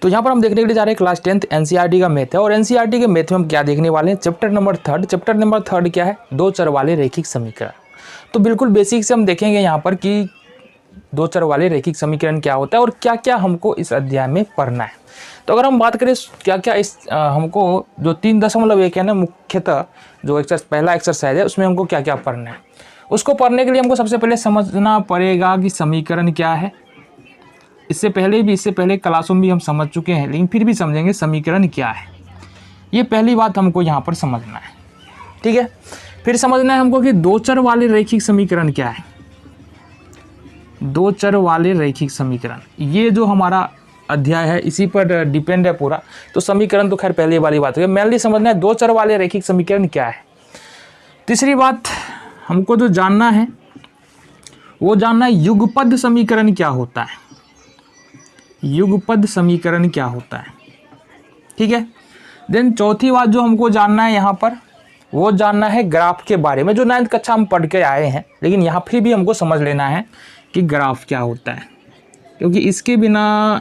तो यहाँ पर हम देखने के लिए जा रहे हैं क्लास 10th एनसीईआरटी का मैथ है, और एनसीईआरटी के मैथ में हम क्या देखने वाले हैं, चैप्टर नंबर 3 क्या है, दो चर वाले रैखिक समीकरण। तो बिल्कुल बेसिक से हम देखेंगे यहाँ पर कि दो चर वाले रैखिक समीकरण क्या होता है और क्या क्या हमको इस अध्याय में पढ़ना है। तो अगर हम बात करें क्या क्या इस हमको जो 3.1 है ना, मुख्यतः जो पहला एक्सरसाइज है उसमें हमको क्या क्या पढ़ना है, उसको पढ़ने के लिए हमको सबसे पहले समझना पड़ेगा कि समीकरण क्या है। इससे पहले क्लासों में भी हम समझ चुके हैं, लेकिन फिर भी समझेंगे समीकरण क्या है। ये पहली बात हमको यहाँ पर समझना है, ठीक है। फिर समझना है हमको कि दो चर वाले रैखिक समीकरण क्या है। दो चर वाले रैखिक समीकरण, ये जो हमारा अध्याय है इसी पर डिपेंड है पूरा। तो समीकरण तो खैर पहले वाली बात है, मेनली समझना है दो चर वाले रैखिक समीकरण क्या है। तीसरी बात हमको जो जानना है वो जानना है युगपद समीकरण क्या होता है। युगपद समीकरण क्या होता है, ठीक है। देन चौथी बात जो हमको जानना है यहाँ पर, वो जानना है ग्राफ के बारे में, जो 9th कक्षा हम पढ़ के आए हैं, लेकिन यहाँ फिर भी हमको समझ लेना है कि ग्राफ क्या होता है, क्योंकि इसके बिना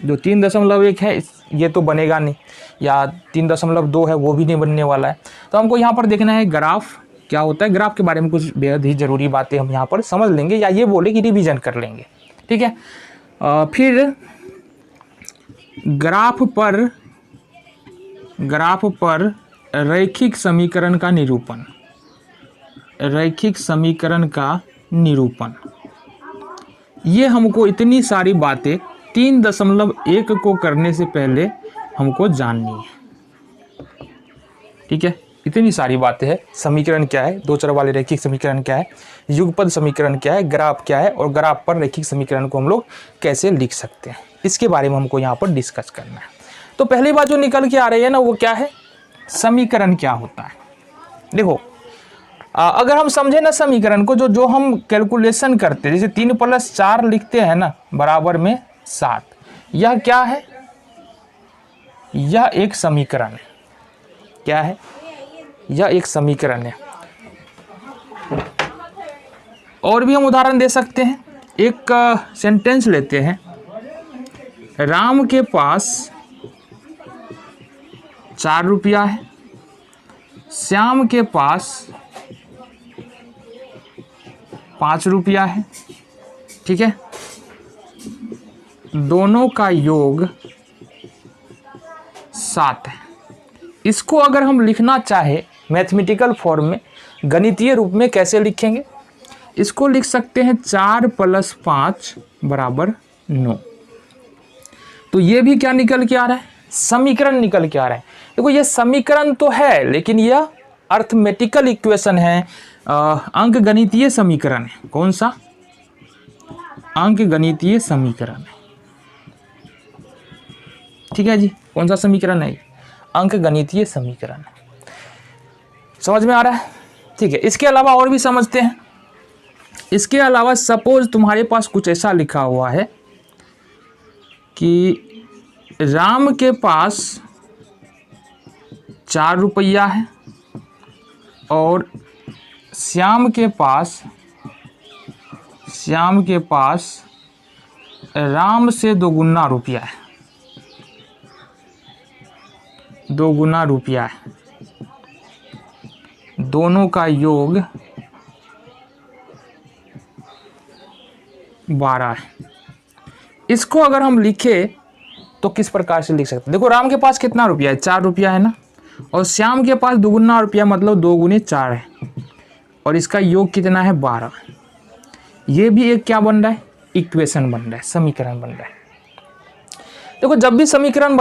जो 3.1 है ये तो बनेगा नहीं, या 3.2 है वो भी नहीं बनने वाला है। तो हमको यहाँ पर देखना है ग्राफ क्या होता है। ग्राफ के बारे में कुछ बेहद ही ज़रूरी बातें हम यहाँ पर समझ लेंगे, या ये बोले कि रिवीजन कर लेंगे, ठीक है। फिर ग्राफ पर रैखिक समीकरण का निरूपण, रैखिक समीकरण का निरूपण, ये हमको इतनी सारी बातें 3.1 को करने से पहले हमको जाननी है, ठीक है। इतनी सारी बातें हैं, समीकरण क्या है, दो चर वाले रैखिक समीकरण क्या है, युगपद समीकरण क्या है, ग्राफ क्या है, और ग्राफ पर रैखिक समीकरण को हम लोग कैसे लिख सकते हैं, इसके बारे में हमको यहाँ पर डिस्कस करना है। तो पहली बात जो निकल के आ रही है ना, वो क्या है, समीकरण क्या होता है। देखो अगर हम समझे ना समीकरण को, जो हम कैलकुलेशन करते हैं, जैसे 3 + 4 लिखते हैं ना बराबर में 7, यह क्या है, यह एक समीकरण है। क्या है, यह एक समीकरण है। और भी हम उदाहरण दे सकते हैं। एक सेंटेंस लेते हैं, राम के पास 4 रुपया है, श्याम के पास 5 रुपया है, ठीक है। दोनों का योग 7 है। इसको अगर हम लिखना चाहे मैथमेटिकल फॉर्म में, गणितीय रूप में, कैसे लिखेंगे, इसको लिख सकते हैं 4 + 5 = 9। तो ये भी क्या निकल के आ रहा है, समीकरण निकल के आ रहा है। देखो ये समीकरण तो है, लेकिन यह अर्थमेटिकल इक्वेशन है, अंक गणितीय समीकरण है। कौन सा, अंक गणितीय समीकरण है, ठीक है जी। कौन सा समीकरण है, अंक गणितीय समीकरण। समझ में आ रहा है, ठीक है। इसके अलावा और भी समझते हैं। इसके अलावा सपोज तुम्हारे पास कुछ ऐसा लिखा हुआ है कि राम के पास 4 रुपया है और श्याम के पास राम से 2 गुना रुपया है, 2 गुना रुपया है। दोनों का योग 12 है। इसको अगर हम लिखे तो किस प्रकार से लिख सकते हैं। देखो राम के पास कितना रुपया है, 4 रुपया है ना, और श्याम के पास 2 गुना रुपया, मतलब 2 × 4 है, और इसका योग कितना है, 12। ये भी एक क्या बन रहा है, इक्वेशन बन रहा है, समीकरण बन रहा है। देखो जब भी समीकरण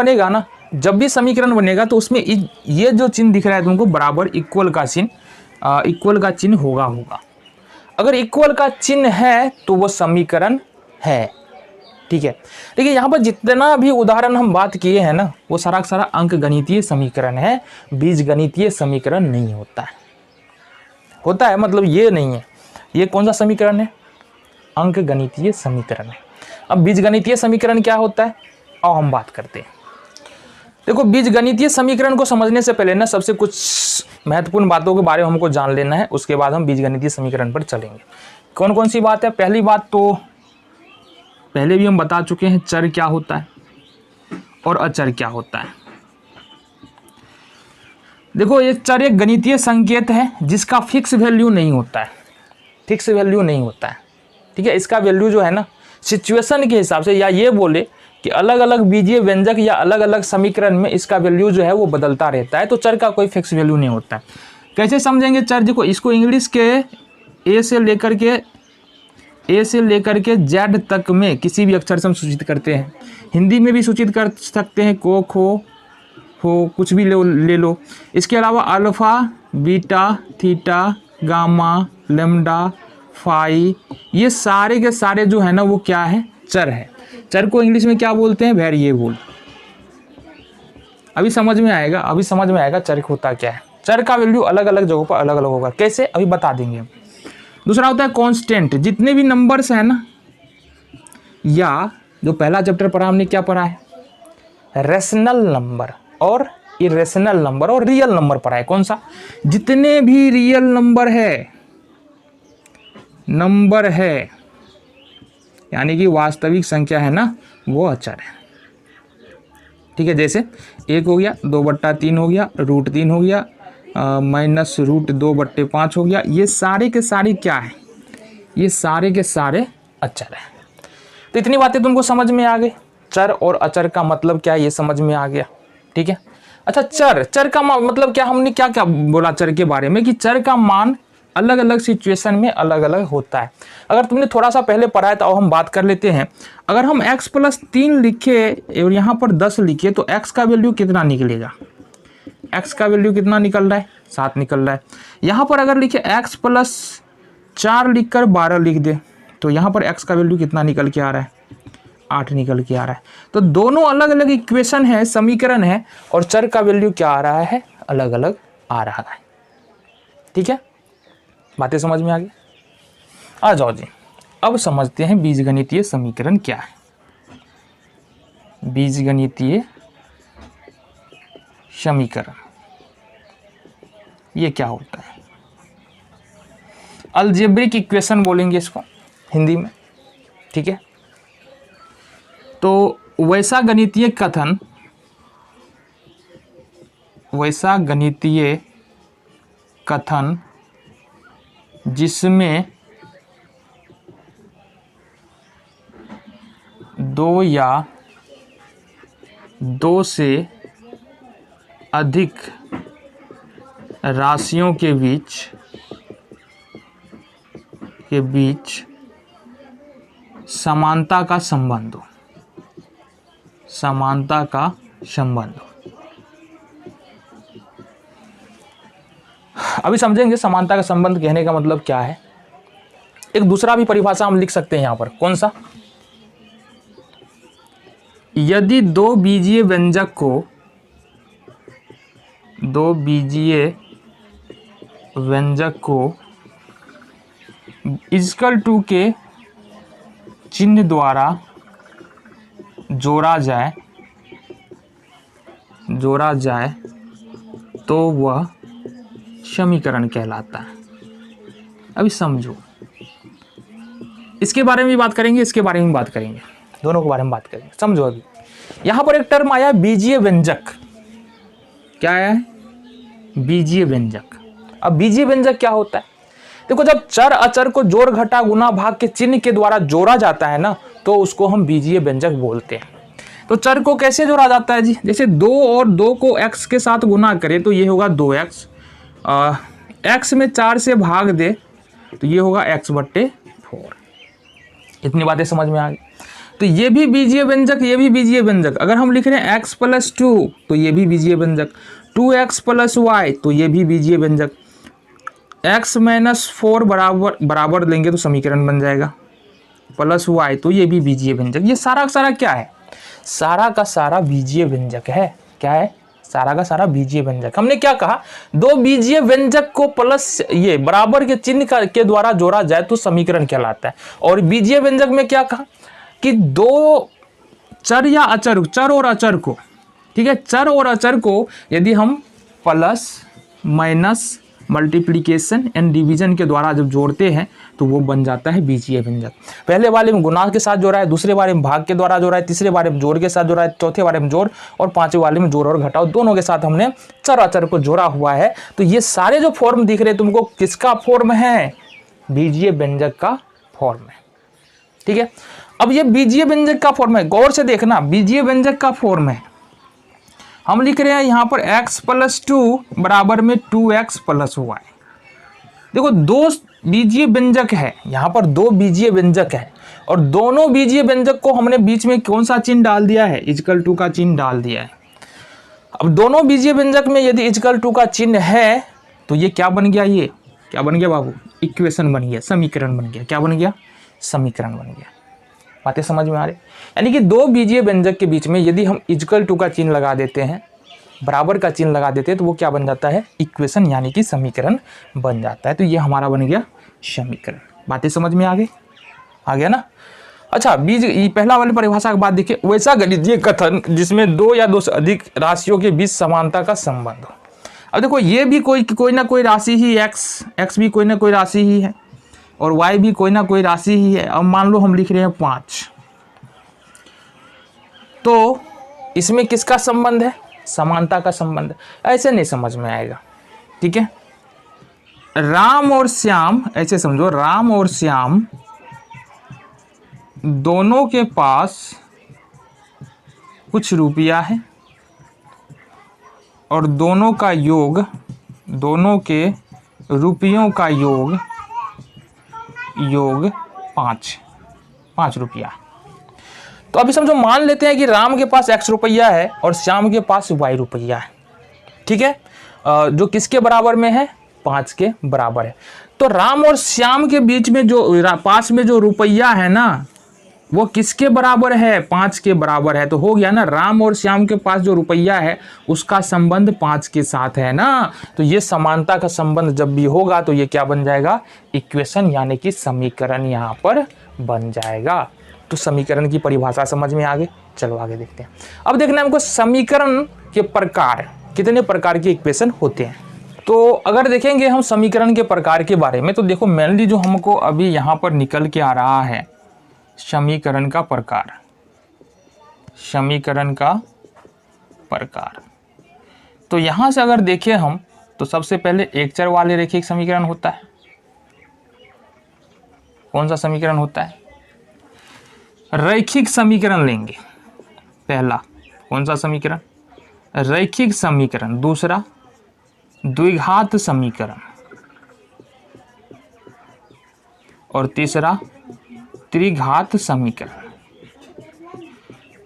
बनेगा तो उसमें ये जो चिन्ह दिख रहा है तुमको बराबर, इक्वल का चिन्ह होगा। अगर इक्वल का चिन्ह है तो वो समीकरण है, ठीक है। देखिए यहाँ पर जितना भी उदाहरण हम बात किए हैं ना, वो सारा सारा अंक गणितीय समीकरण है, बीज गणितीय समीकरण नहीं होता है, मतलब ये नहीं है। ये कौन सा समीकरण है, अंक गणितीय समीकरण है। अब बीज गणितीय समीकरण क्या होता है, और हम बात करते हैं। देखो बीज गणितीय समीकरण को समझने से पहले ना सबसे कुछ महत्वपूर्ण बातों के बारे में हमको जान लेना है, उसके बाद हम बीज गणितीय समीकरण पर चलेंगे। कौन कौन सी बात है। पहली बात तो पहले भी हम बता चुके हैं, चर क्या होता है, और अचर क्या होता है। देखो, एक चर एक गणितीय संकेत है जिसका फिक्स वैल्यू नहीं होता है, फिक्स वैल्यू नहीं होता है, ठीक है। इसका वैल्यू जो है ना सिचुएशन के हिसाब से, या ये बोले कि अलग अलग बीजीय व्यंजक या अलग अलग समीकरण में इसका वैल्यू जो है वो बदलता रहता है। तो चर का कोई फिक्स वैल्यू नहीं होता है। कैसे समझेंगे चर? देखो, इसको इंग्लिश के ए से लेकर के जेड तक में किसी भी अक्षर से हम सूचित करते हैं। हिंदी में भी सूचित कर सकते हैं, को, खो, हो, कुछ भी ले लो। इसके अलावा alpha, beta, theta, gamma, lambda, phi, ये सारे के सारे जो है ना वो क्या है? चर है। चर को इंग्लिश में क्या बोलते हैं? वेरिएबल। अभी समझ में आएगा चर होता क्या है। चर का वैल्यू अलग अलग जगहों पर अलग अलग होगा। कैसे? अभी बता देंगे। दूसरा होता है कांस्टेंट। जितने भी नंबर्स हैं ना, या जो पहला चैप्टर पढ़ा हमने, क्या पढ़ा है? रेशनल नंबर और इरेशनल नंबर और रियल नंबर पढ़ा है। कौन सा? जितने भी रियल नंबर है यानी कि वास्तविक संख्या है ना, वो अचर है, ठीक है। जैसे 1 हो गया, 2/3 हो गया, √3 हो गया, -√2/5 हो गया। ये सारे के सारे क्या है? ये सारे के सारे अचर है। तो इतनी बातें तुमको समझ में आ गई। चर और अचर का मतलब क्या है ये समझ में आ गया, ठीक है। अच्छा, चर का मतलब क्या? हमने क्या क्या बोला चर के बारे में कि चर का मान अलग अलग सिचुएशन में अलग अलग होता है। अगर तुमने थोड़ा सा पहले पढ़ा है तो हम बात कर लेते हैं। अगर हम x+3 लिखे और यहाँ पर 10 लिखे तो x का वैल्यू कितना निकलेगा? x का वैल्यू कितना निकल रहा है? 7 निकल रहा है। यहाँ पर अगर लिखे x+4 लिख कर 12 लिख दे तो यहाँ पर x का वैल्यू कितना निकल के आ रहा है? 8 निकल के आ रहा है। तो दोनों अलग अलग इक्वेशन है, समीकरण है, और चर का वैल्यू क्या आ रहा है? अलग अलग आ रहा है, ठीक है। बातें समझ में आ गई? आ जाओ जी, अब समझते हैं बीजगणितीय समीकरण क्या है। बीजगणितीय समीकरण ये क्या होता है? अलजेब्रिक इक्वेशन बोलेंगे इसको हिंदी में, ठीक है। तो वैसा गणितीय कथन जिसमें दो या दो से अधिक राशियों के बीच समानता का संबंध हो। अभी समझेंगे समानता का संबंध कहने का मतलब क्या है। एक दूसरा भी परिभाषा हम लिख सकते हैं यहाँ पर। कौन सा? यदि दो बीजीय व्यंजक को =2 के चिन्ह द्वारा जोड़ा जाए तो वह समीकरण कहलाता है। अभी समझो, इसके बारे में भी बात करेंगे, इसके बारे में भी बात करेंगे, दोनों के बारे में बात करेंगे। समझो, अभी यहां पर एक टर्म आया बीजीय व्यंजक। क्या आया है? बीजीय व्यंजक। अब बीजीय व्यंजक क्या होता है? देखो, जब चर अचर को जोड़ घटा गुना भाग के चिन्ह के द्वारा जोड़ा जाता है ना, तो उसको हम बीजीय व्यंजक बोलते हैं। तो चर को कैसे जोड़ा जाता है जी? जैसे 2 और 2 को x के साथ गुना करें तो ये होगा 2x, x में 4 से भाग दे तो ये होगा x/4। इतनी बातें समझ में आ गई। तो ये भी बीजीय व्यंजक, ये भी बीजीय व्यंजक। अगर हम लिख रहे हैं x+2 तो ये भी बीजीय व्यंजक, 2x + y तो ये भी बीजीय व्यंजक, x - 4 बराबर लेंगे तो समीकरण बन जाएगा, +y तो ये भी बीजीय व्यंजक। ये सारा का सारा क्या है? सारा का सारा बीजीय व्यंजक है। क्या है? सारा का सारा बीजीय व्यंजक। हमने क्या कहा? दो बीजीय व्यंजक को प्लस ये बराबर के चिन्ह के द्वारा जोड़ा जाए तो समीकरण कहलाता है। और बीजीय व्यंजक में क्या कहा कि दो चर या अचर, चर और अचर को, ठीक है, चर और अचर को यदि हम plus minus multiplication and division के द्वारा जब जोड़ते हैं तो वो बन जाता है बीजीय व्यंजक। पहले वाले में गुणा के साथ जोड़ा है, दूसरे वाले में भाग के द्वारा जोड़ा है, तीसरे वाले में जोड़ के साथ जोड़ा है, चौथे वाले में जोड़, और पांचवें वाले में जोड़ और घटाओ दोनों के साथ हमने चर अचर को जोड़ा हुआ है। तो ये सारे जो फॉर्म दिख रहे हैं तुमको किसका फॉर्म है? बीजीय व्यंजक का फॉर्म है। ठीक है, अब ये बीजीय व्यंजक का फॉर्म है, गौर से देखना, बीजीय व्यंजक का फॉर्म है। हम लिख रहे हैं यहाँ पर x + 2 बराबर में 2x + y। देखो दो बीजीय व्यंजक है, यहाँ पर दो बीजीय व्यंजक है और दोनों बीजीय व्यंजक को हमने बीच में कौन सा चिन्ह डाल दिया है? = का चिन्ह डाल दिया है। अब दोनों बीजीय व्यंजक में यदि = का चिन्ह है तो ये क्या बन गया? ये क्या बन गया बाबू? इक्वेशन बन गया, समीकरण बन गया। क्या बन गया? समीकरण बन गया। बातें समझ में आ रही? यानी कि दो बीजीय व्यंजक के बीच में यदि हम = का चिन्ह लगा देते हैं, बराबर का चिन्ह लगा देते हैं, तो वो क्या बन जाता है? इक्वेशन यानी कि समीकरण बन जाता है। तो ये हमारा बन गया समीकरण। बातें समझ में आ गया ना? अच्छा, पहला वाली परिभाषा के बाद देखिए, वैसा गणितीय कथन जिसमें दो या दो से अधिक राशियों के बीच समानता का संबंध हो। अब देखो ये भी कोई ना कोई राशि ही x भी कोई ना कोई राशि ही है और y भी कोई ना कोई राशि ही है। अब मान लो हम लिख रहे हैं 5, तो इसमें किसका संबंध है? समानता का संबंध। ऐसे नहीं समझ में आएगा। ठीक है, राम और श्याम, ऐसे समझो, राम और श्याम दोनों के पास कुछ रुपया है और दोनों का योग, दोनों के रुपयों का योग 5 रुपया। तो अभी समझो, मान लेते हैं कि राम के पास x रुपया है और श्याम के पास y रुपया है। ठीक है, जो किसके बराबर में है? 5 के बराबर है। तो राम और श्याम के बीच में जो पास में जो रुपया है ना, वो किसके बराबर है? 5 के बराबर है। तो हो गया ना, राम और श्याम के पास जो रुपया है उसका संबंध 5 के साथ है ना। तो ये समानता का संबंध जब भी होगा तो ये क्या बन जाएगा? इक्वेशन यानी कि समीकरण यहाँ पर बन जाएगा। तो समीकरण की परिभाषा समझ में आ गई। चलो आगे देखते हैं। अब देखना हमको समीकरण के प्रकार, कितने प्रकार के इक्वेशन होते हैं। तो अगर देखेंगे हम समीकरण के प्रकार के बारे में, तो देखो मेनली जो हमको अभी यहाँ पर निकल के आ रहा है समीकरण का प्रकार, समीकरण का प्रकार। तो यहाँ से अगर देखें हम, तो सबसे पहले एक चर वाले रैखिक समीकरण होता है। कौन सा समीकरण होता है? रैखिक समीकरण लेंगे पहला। कौन सा समीकरण? रैखिक समीकरण। दूसरा द्विघात समीकरण और तीसरा त्रिघात समीकरण।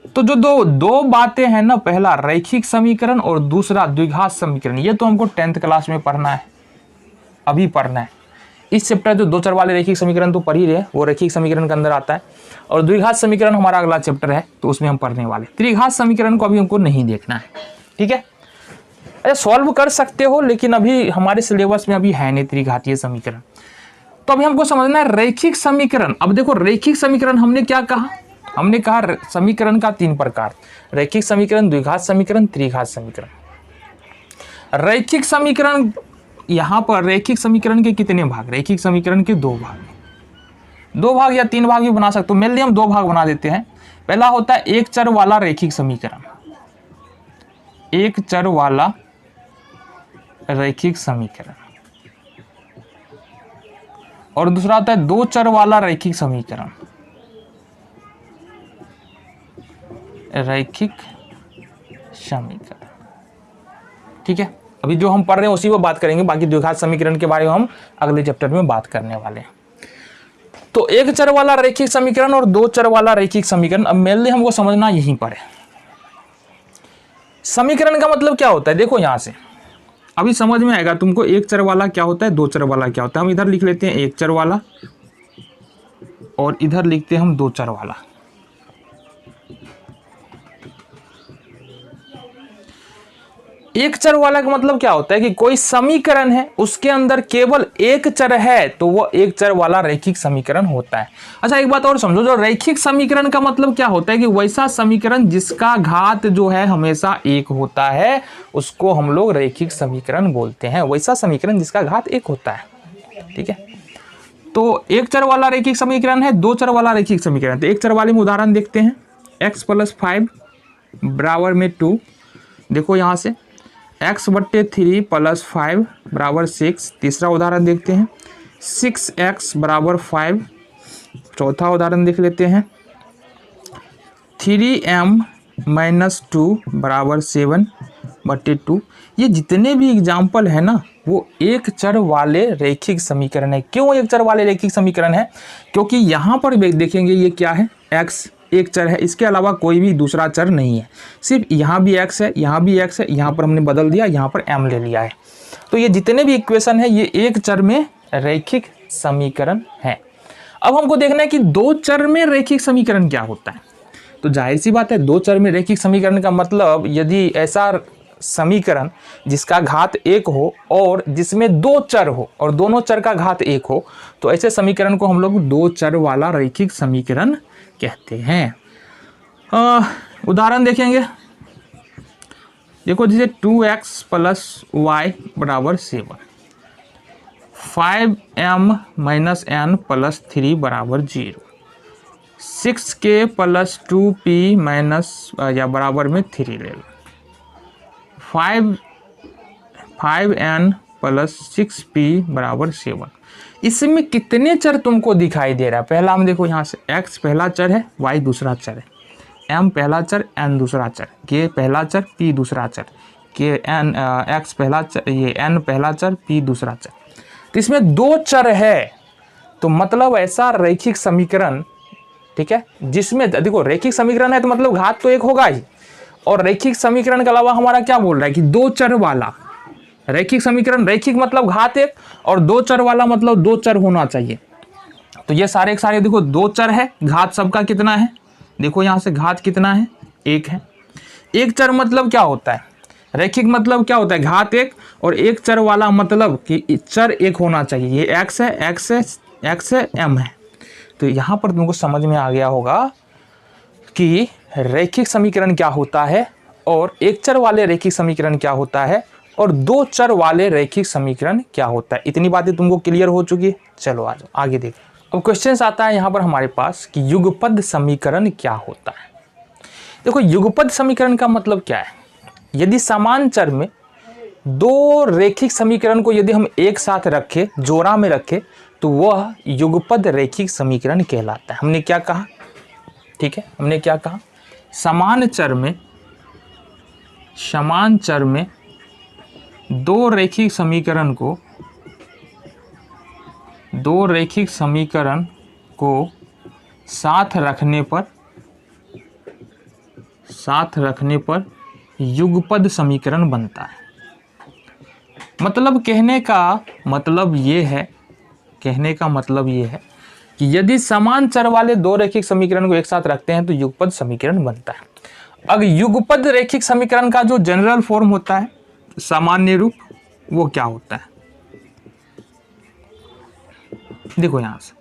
तो जो दो बातें हैं ना, पहला रैखिक समीकरण और दूसरा द्विघात समीकरण, ये तो हमको 10th क्लास में पढ़ना है, अभी पढ़ना है। इस चैप्टर जो दो चर वाले रैखिक समीकरण तो पढ़ ही रहे, वो रैखिक समीकरण के अंदर आता है, और द्विघात समीकरण हमारा अगला चैप्टर है तो उसमें हम पढ़ने वाले। त्रिघात समीकरण को अभी हमको नहीं देखना है। ठीक है, अच्छा सॉल्व कर सकते हो, लेकिन अभी हमारे सिलेबस में अभी है नहीं त्रिघातीय समीकरण। तो अभी हमको समझना है रैखिक समीकरण। अब देखो रैखिक समीकरण हमने क्या कहा? हमने कहा समीकरण का 3 प्रकार, रैखिक समीकरण, द्विघात समीकरण, त्रिघात समीकरण। रैखिक समीकरण, यहाँ पर रैखिक समीकरण के कितने भाग? रैखिक समीकरण के 2 भाग, 2 भाग या 3 भाग भी बना सकते हो। मेनली हम 2 भाग बना देते हैं। पहला होता है एक चर वाला रैखिक समीकरण, एक चर वाला रैखिक समीकरण, और दूसरा होता है 2 चर वाला रैखिक समीकरण, रैखिक समीकरण। ठीक है, अभी जो हम पढ़ रहे हैं उसी पर बात करेंगे, बाकी द्विघात समीकरण के बारे में हम अगले चैप्टर में बात करने वाले हैं। तो एक चर वाला रैखिक समीकरण और 2 चर वाला रैखिक समीकरण, अब मेनली हमको समझना यहीं पर है। समीकरण का मतलब क्या होता है? देखो यहां से अभी समझ में आएगा तुमको। एक चर वाला क्या होता है, 2 चर वाला क्या होता है। हम इधर लिख लेते हैं एक चर वाला और इधर लिखते हैं हम 2 चर वाला। एक चर वाला का मतलब क्या होता है कि कोई समीकरण है उसके अंदर केवल एक चर है तो वो एक चर वाला रैखिक समीकरण होता है। अच्छा एक बात और समझो, जो रैखिक समीकरण का मतलब क्या होता है कि वैसा समीकरण जिसका घात जो है हमेशा एक होता है उसको हम लोग रैखिक समीकरण बोलते हैं। वैसा समीकरण जिसका घात एक होता है, ठीक है। तो एक चर वाला रैखिक समीकरण है, दो चर वाला रैखिक समीकरण। तो एक चर वाले में उदाहरण देखते हैं, x + 5 बराबर में 2। देखो यहाँ से x/3 + 5 बराबर 6। तीसरा उदाहरण देखते हैं 6x बराबर 5। चौथा उदाहरण देख लेते हैं 3m - 2 बराबर 7/2। ये जितने भी एग्जाम्पल है ना वो एक चर वाले रैखिक समीकरण है। क्यों एक चर वाले रैखिक समीकरण है? क्योंकि यहाँ पर देखेंगे ये क्या है, x एक चर है, इसके अलावा कोई भी दूसरा चर नहीं है। सिर्फ यहाँ भी x है, यहाँ भी x है, यहाँ पर हमने बदल दिया, यहाँ पर m ले लिया है। तो ये जितने भी इक्वेशन है ये एक चर में रैखिक समीकरण है। अब हमको देखना है कि दो चर में रैखिक समीकरण क्या होता है। तो जाहिर सी बात है दो चर में रैखिक समीकरण का मतलब यदि ऐसा समीकरण जिसका घात एक हो और जिसमें दो चर हो और दोनों चर का घात एक हो तो ऐसे समीकरण को हम लोग दो चर वाला रैखिक समीकरण कहते हैं। उदाहरण देखेंगे, देखो जैसे 2x + y बराबर 7, 5m - n + 3 बराबर 0, 6k + 2p या बराबर में 3 ले लो, 5n + 6p बराबर 7। इसमें कितने चर तुमको दिखाई दे रहा है? पहला हम देखो यहाँ से x पहला चर है, y दूसरा चर है, m पहला चर, n दूसरा चर, k पहला चर, p दूसरा चर, x पहला चर, ये n पहला चर, p दूसरा चर। तो इसमें दो चर है तो मतलब ऐसा रैखिक समीकरण, ठीक है, जिसमें देखो रैखिक समीकरण है तो मतलब घात तो एक होगा ही, और रैखिक समीकरण के अलावा हमारा क्या बोल रहा है कि दो चर वाला रैखिक समीकरण। रैखिक मतलब घात एक और दो चर वाला मतलब दो चर होना चाहिए। तो ये सारे सारे देखो दो चर है, घात सबका कितना है, देखो यहाँ से घात कितना है, एक है। एक चर मतलब क्या होता है, रैखिक मतलब क्या होता है, घात एक, और एक चर वाला मतलब कि चर एक होना चाहिए। ये x है, x है, m है। तो यहाँ पर तुमको समझ में आ गया होगा कि रैखिक समीकरण क्या होता है और एक चर वाले रैखिक समीकरण क्या होता है और दो चर वाले रैखिक समीकरण क्या होता है। इतनी बातें तुमको क्लियर हो चुकी है। चलो आ जाओ आगे देखें। अब क्वेश्चन आता है यहाँ पर हमारे पास कि युगपद समीकरण क्या होता है। देखो युगपद समीकरण का मतलब क्या है, यदि समान चर में दो रैखिक समीकरण को यदि हम एक साथ रखें, जोड़ा में रखें, तो वह युगपद रैखिक समीकरण कहलाता है। हमने क्या कहा, ठीक है, हमने क्या कहा, समान चर में दो रैखिक समीकरण को साथ रखने पर युगपद समीकरण बनता है। मतलब कहने का मतलब ये है कि यदि समान चर वाले दो रैखिक समीकरण को एक साथ रखते हैं तो युगपद समीकरण बनता है। अब युगपद रैखिक समीकरण का जो जनरल फॉर्म होता है, सामान्य रूप, वो क्या होता है, देखो यहां से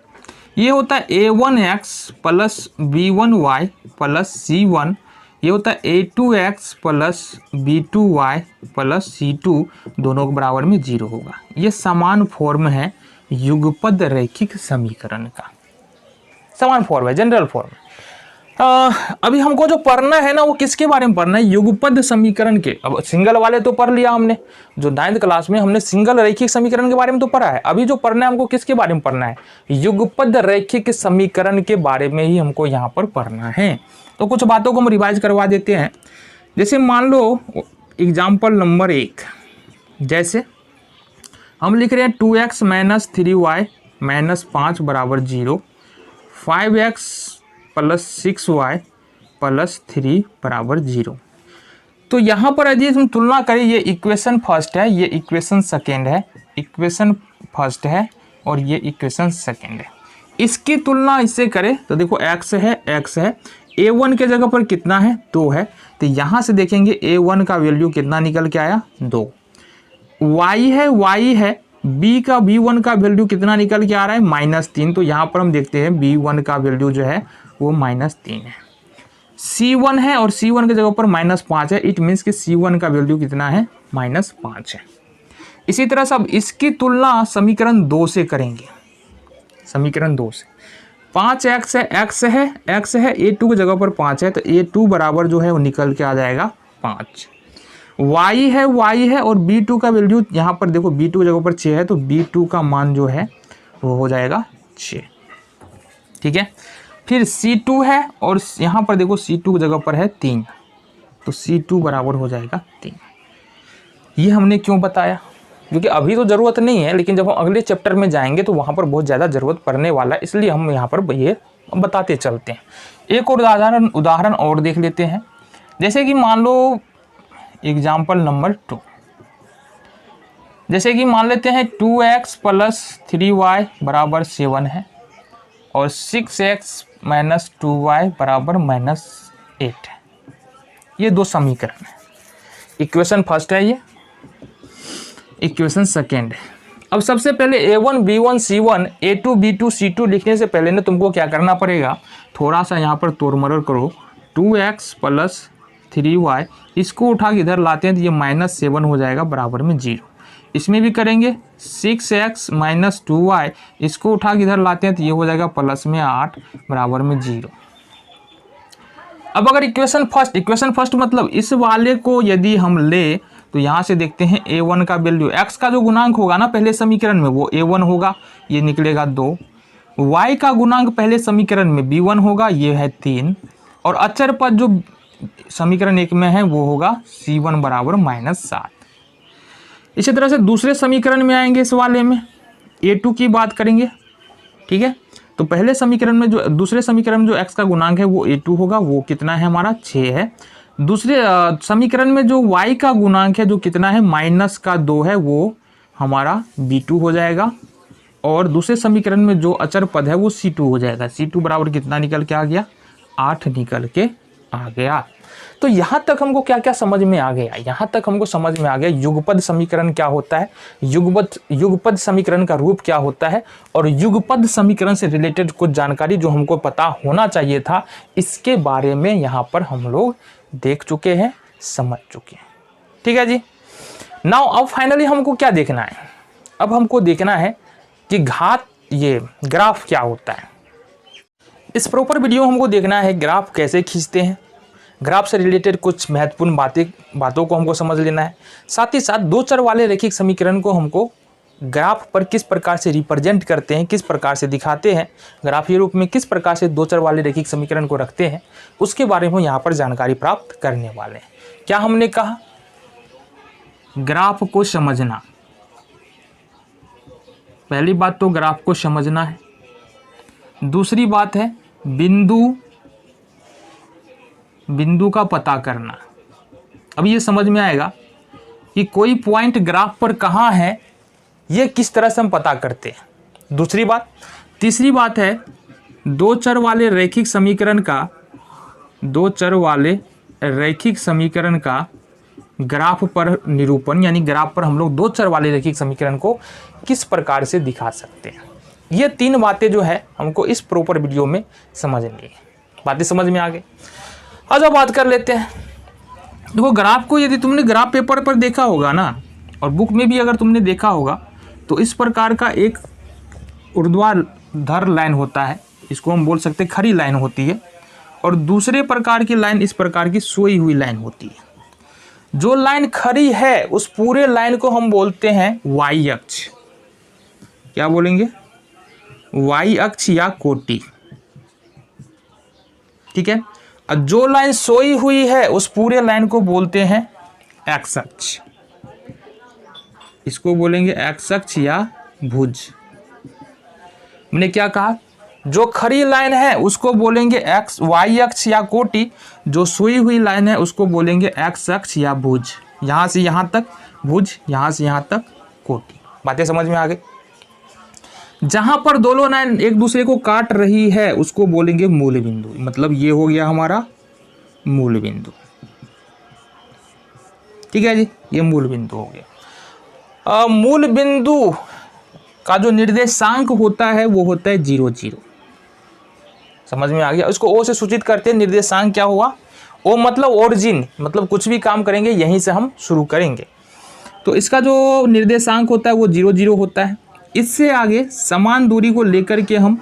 ये होता है a1x + b1y + c1, ये होता है a2x + b2y + c2, दोनों के बराबर में 0 होगा। ये समान फॉर्म है युगपद रैखिक समीकरण का, समान फॉर्म है, जनरल फॉर्म। अभी हमको जो पढ़ना है ना वो किसके बारे में पढ़ना है, युगपद समीकरण के। अब सिंगल वाले तो पढ़ लिया हमने, जो 9th क्लास में हमने सिंगल रैखिक समीकरण के बारे में तो पढ़ा है। अभी जो पढ़ना है हमको किसके बारे में पढ़ना है, युगपद रैखिक समीकरण के बारे में ही हमको यहाँ पर पढ़ना है। तो कुछ बातों को हम रिवाइज करवा देते हैं। जैसे मान लो एग्जाम्पल नंबर 1, जैसे हम लिख रहे हैं 2x - 3y - 5 बराबर 0, 5x + 6y + 3 बराबर 0। तो यहाँ पर यदि हम तुलना करें, ये इक्वेशन फर्स्ट है, ये इक्वेशन सेकेंड है, इक्वेशन फर्स्ट है और ये इक्वेशन सेकेंड है। इसकी तुलना इससे करें तो देखो x है, a1 के जगह पर कितना है, 2 है, तो यहाँ से देखेंगे A1 का वैल्यू कितना निकल के आया 2। y है B1 का वैल्यू कितना निकल के आ रहा है -3। तो यहाँ पर हम देखते हैं B1 का वैल्यू जो है वो -3 है। C1 है और C1 के जगह पर -5 है, इट मीन्स कि C1 का वैल्यू कितना है -5 है। इसी तरह से अब इसकी तुलना समीकरण 2 से करेंगे। समीकरण 2 से 5x है, x है A2 की जगह पर 5 है, तो A2 बराबर जो है वो निकल के आ जाएगा 5। y है और B2 का वैल्यू यहाँ पर देखो B2 की जगह पर 6 है, तो B2 का मान जो है वो हो जाएगा 6। ठीक है, फिर C2 है और यहाँ पर देखो C2 की जगह पर है 3, तो C2 बराबर हो जाएगा 3। ये हमने क्यों बताया, क्योंकि अभी तो ज़रूरत नहीं है, लेकिन जब हम अगले चैप्टर में जाएंगे तो वहाँ पर बहुत ज़्यादा ज़रूरत पड़ने वाला है, इसलिए हम यहाँ पर ये बताते चलते हैं। एक और उदाहरण और देख लेते हैं। जैसे कि मान लो एग्जाम्पल नंबर 2, जैसे कि मान लेते हैं 2x + 3y = 7 है और 6x - 2y = -8 है। ये दो समीकरण है। इक्वेशन फर्स्ट है, ये इक्वेशन सेकेंड है। अब सबसे पहले A1 B1 C1 A2 B2 C2 लिखने से पहले ना तुमको क्या करना पड़ेगा, थोड़ा सा यहाँ पर तोड़-मरोड़ करो। 2x + 3y इसको उठा के इधर लाते हैं तो ये -7 हो जाएगा बराबर में 0। इसमें भी करेंगे 6x - 2y इसको उठा के इधर लाते हैं तो ये हो जाएगा +8 बराबर में 0। अब अगर इक्वेशन फर्स्ट मतलब इस वाले को यदि हम ले तो यहाँ से देखते हैं A1 का वैल्यू, x का जो गुणांक होगा ना पहले समीकरण में वो A1 होगा, ये निकलेगा 2। y का गुणांक पहले समीकरण में B1 होगा, ये है 3। और अचर पद जो समीकरण 1 में है वो होगा C1 बराबर -7। इसी तरह से दूसरे समीकरण में आएंगे, इस वाले में A2 की बात करेंगे। ठीक है, तो पहले समीकरण में जो दूसरे समीकरण में जो x का गुणांक है वो A2 होगा, वो कितना है हमारा 6 है। दूसरे समीकरण में जो y का गुणांक है जो कितना है -2 है, वो हमारा B2 हो जाएगा। और दूसरे समीकरण में जो अचर पद है वो C2 हो जाएगा। C2 बराबर कितना निकल के आ गया 8 निकल के आ गया। तो यहाँ तक हमको क्या क्या समझ में आ गया, यहाँ तक हमको समझ में आ गया युगपद समीकरण क्या होता है, युगपद समीकरण का रूप क्या होता है, और युगपद समीकरण से रिलेटेड कुछ जानकारी जो हमको पता होना चाहिए था, इसके बारे में यहाँ पर हम लोग देख चुके हैं, समझ चुके हैं। ठीक है जी। नाउ अब फाइनली हमको क्या देखना है, अब हमको देखना है कि घात ये ग्राफ क्या होता है। इस प्रॉपर वीडियो हमको देखना है ग्राफ कैसे खींचते हैं, ग्राफ से रिलेटेड कुछ महत्वपूर्ण बातों को हमको समझ लेना है। साथ ही साथ दो चर वाले रैखिक समीकरण को हमको ग्राफ पर किस प्रकार से रिप्रेजेंट करते हैं, किस प्रकार से दिखाते हैं, ग्राफीय रूप में किस प्रकार से दो चर वाले रैखिक समीकरण को रखते हैं, उसके बारे में यहाँ पर जानकारी प्राप्त करने वाले हैं। क्या हमने कहा, ग्राफ को समझना, पहली बात तो ग्राफ को समझना है। दूसरी बात है बिंदु का पता करना। अब ये समझ में आएगा कि कोई पॉइंट ग्राफ पर कहाँ है, ये किस तरह से हम पता करते हैं। दूसरी बात, तीसरी बात है दो चर वाले रैखिक समीकरण का ग्राफ पर निरूपण, यानी ग्राफ पर हम लोग दो चर वाले रैखिक समीकरण को किस प्रकार से दिखा सकते हैं। ये तीन बातें जो है हमको इस प्रॉपर वीडियो में समझनी है। बातें समझ में आ गई। आज बात कर लेते हैं। देखो ग्राफ को यदि तुमने ग्राफ पेपर पर देखा होगा ना, और बुक में भी अगर तुमने देखा होगा, तो इस प्रकार का एक ऊर्ध्वाधर लाइन होता है, इसको हम बोल सकते हैं खड़ी लाइन होती है, और दूसरे प्रकार की लाइन इस प्रकार की सोई हुई लाइन होती है। जो लाइन खड़ी है उस पूरे लाइन को हम बोलते हैं वाई अक्ष। क्या बोलेंगे, वाई अक्ष या कोटि। ठीक है, और जो लाइन सोई हुई है उस पूरे लाइन को बोलते हैं एक्स अक्ष, इसको बोलेंगे एक्स अक्ष या भुज। मैंने क्या कहा, जो खड़ी लाइन है उसको बोलेंगे एक्स वाई अक्ष या कोटि, जो सोई हुई लाइन है उसको बोलेंगे एक्स अक्ष या भुज। यहां से यहां तक भुज, यहां से यहां तक कोटि। बातें समझ में आ गई। जहां पर दोनों लाइन एक दूसरे को काट रही है उसको बोलेंगे मूल बिंदु, मतलब ये हो गया हमारा मूल बिंदु। ठीक है जी, ये मूल बिंदु हो गया। मूल बिंदु का जो निर्देशांक होता है वो होता है 0 0। समझ में आ गया। इसको ओ से सूचित करते हैं। निर्देशांक क्या हुआ? ओ मतलब ओरिजिन, मतलब कुछ भी काम करेंगे यहीं से हम शुरू करेंगे। तो इसका जो निर्देशांक होता है वो 0 0 होता है। इससे आगे समान दूरी को लेकर के हम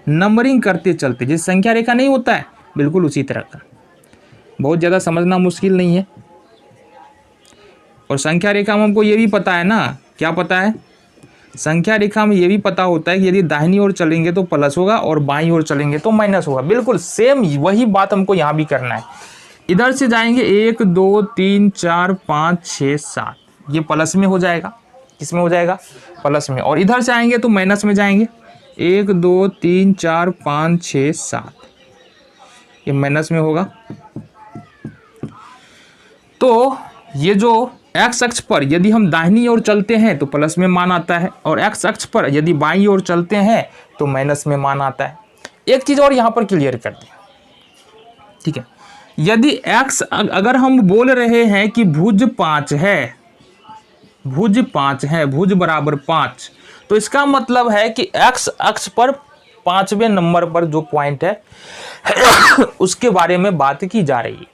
नंबरिंग करते चलते, जैसे संख्या रेखा नहीं होता है, बिल्कुल उसी तरह का। बहुत ज़्यादा समझना मुश्किल नहीं है। और संख्या रेखा में हमको ये भी पता है ना, क्या पता है? संख्या रेखा में ये भी पता होता है कि यदि दाहिनी ओर चलेंगे तो प्लस होगा और बाईं ओर चलेंगे तो माइनस होगा। बिल्कुल सेम वही बात हमको यहाँ भी करना है। इधर से जाएंगे 1 2 3 4 5 6 7, ये प्लस में हो जाएगा। किस में हो जाएगा? प्लस में। और इधर से आएंगे तो माइनस में जाएंगे। 1 2 3 4 5 6 7, ये माइनस में होगा। तो ये जो एक्स अक्ष पर यदि हम दाहिनी ओर चलते हैं तो प्लस में मान आता है, और एक्स अक्ष पर यदि बाईं ओर चलते हैं तो माइनस में मान आता है। एक चीज़ और यहाँ पर क्लियर कर दें, ठीक है। यदि एक्स, अगर हम बोल रहे हैं कि भुज 5 है, भुज 5 है, भुज बराबर 5, तो इसका मतलब है कि एक्स अक्ष पर 5वें नंबर पर जो पॉइंट है उसके बारे में बात की जा रही है,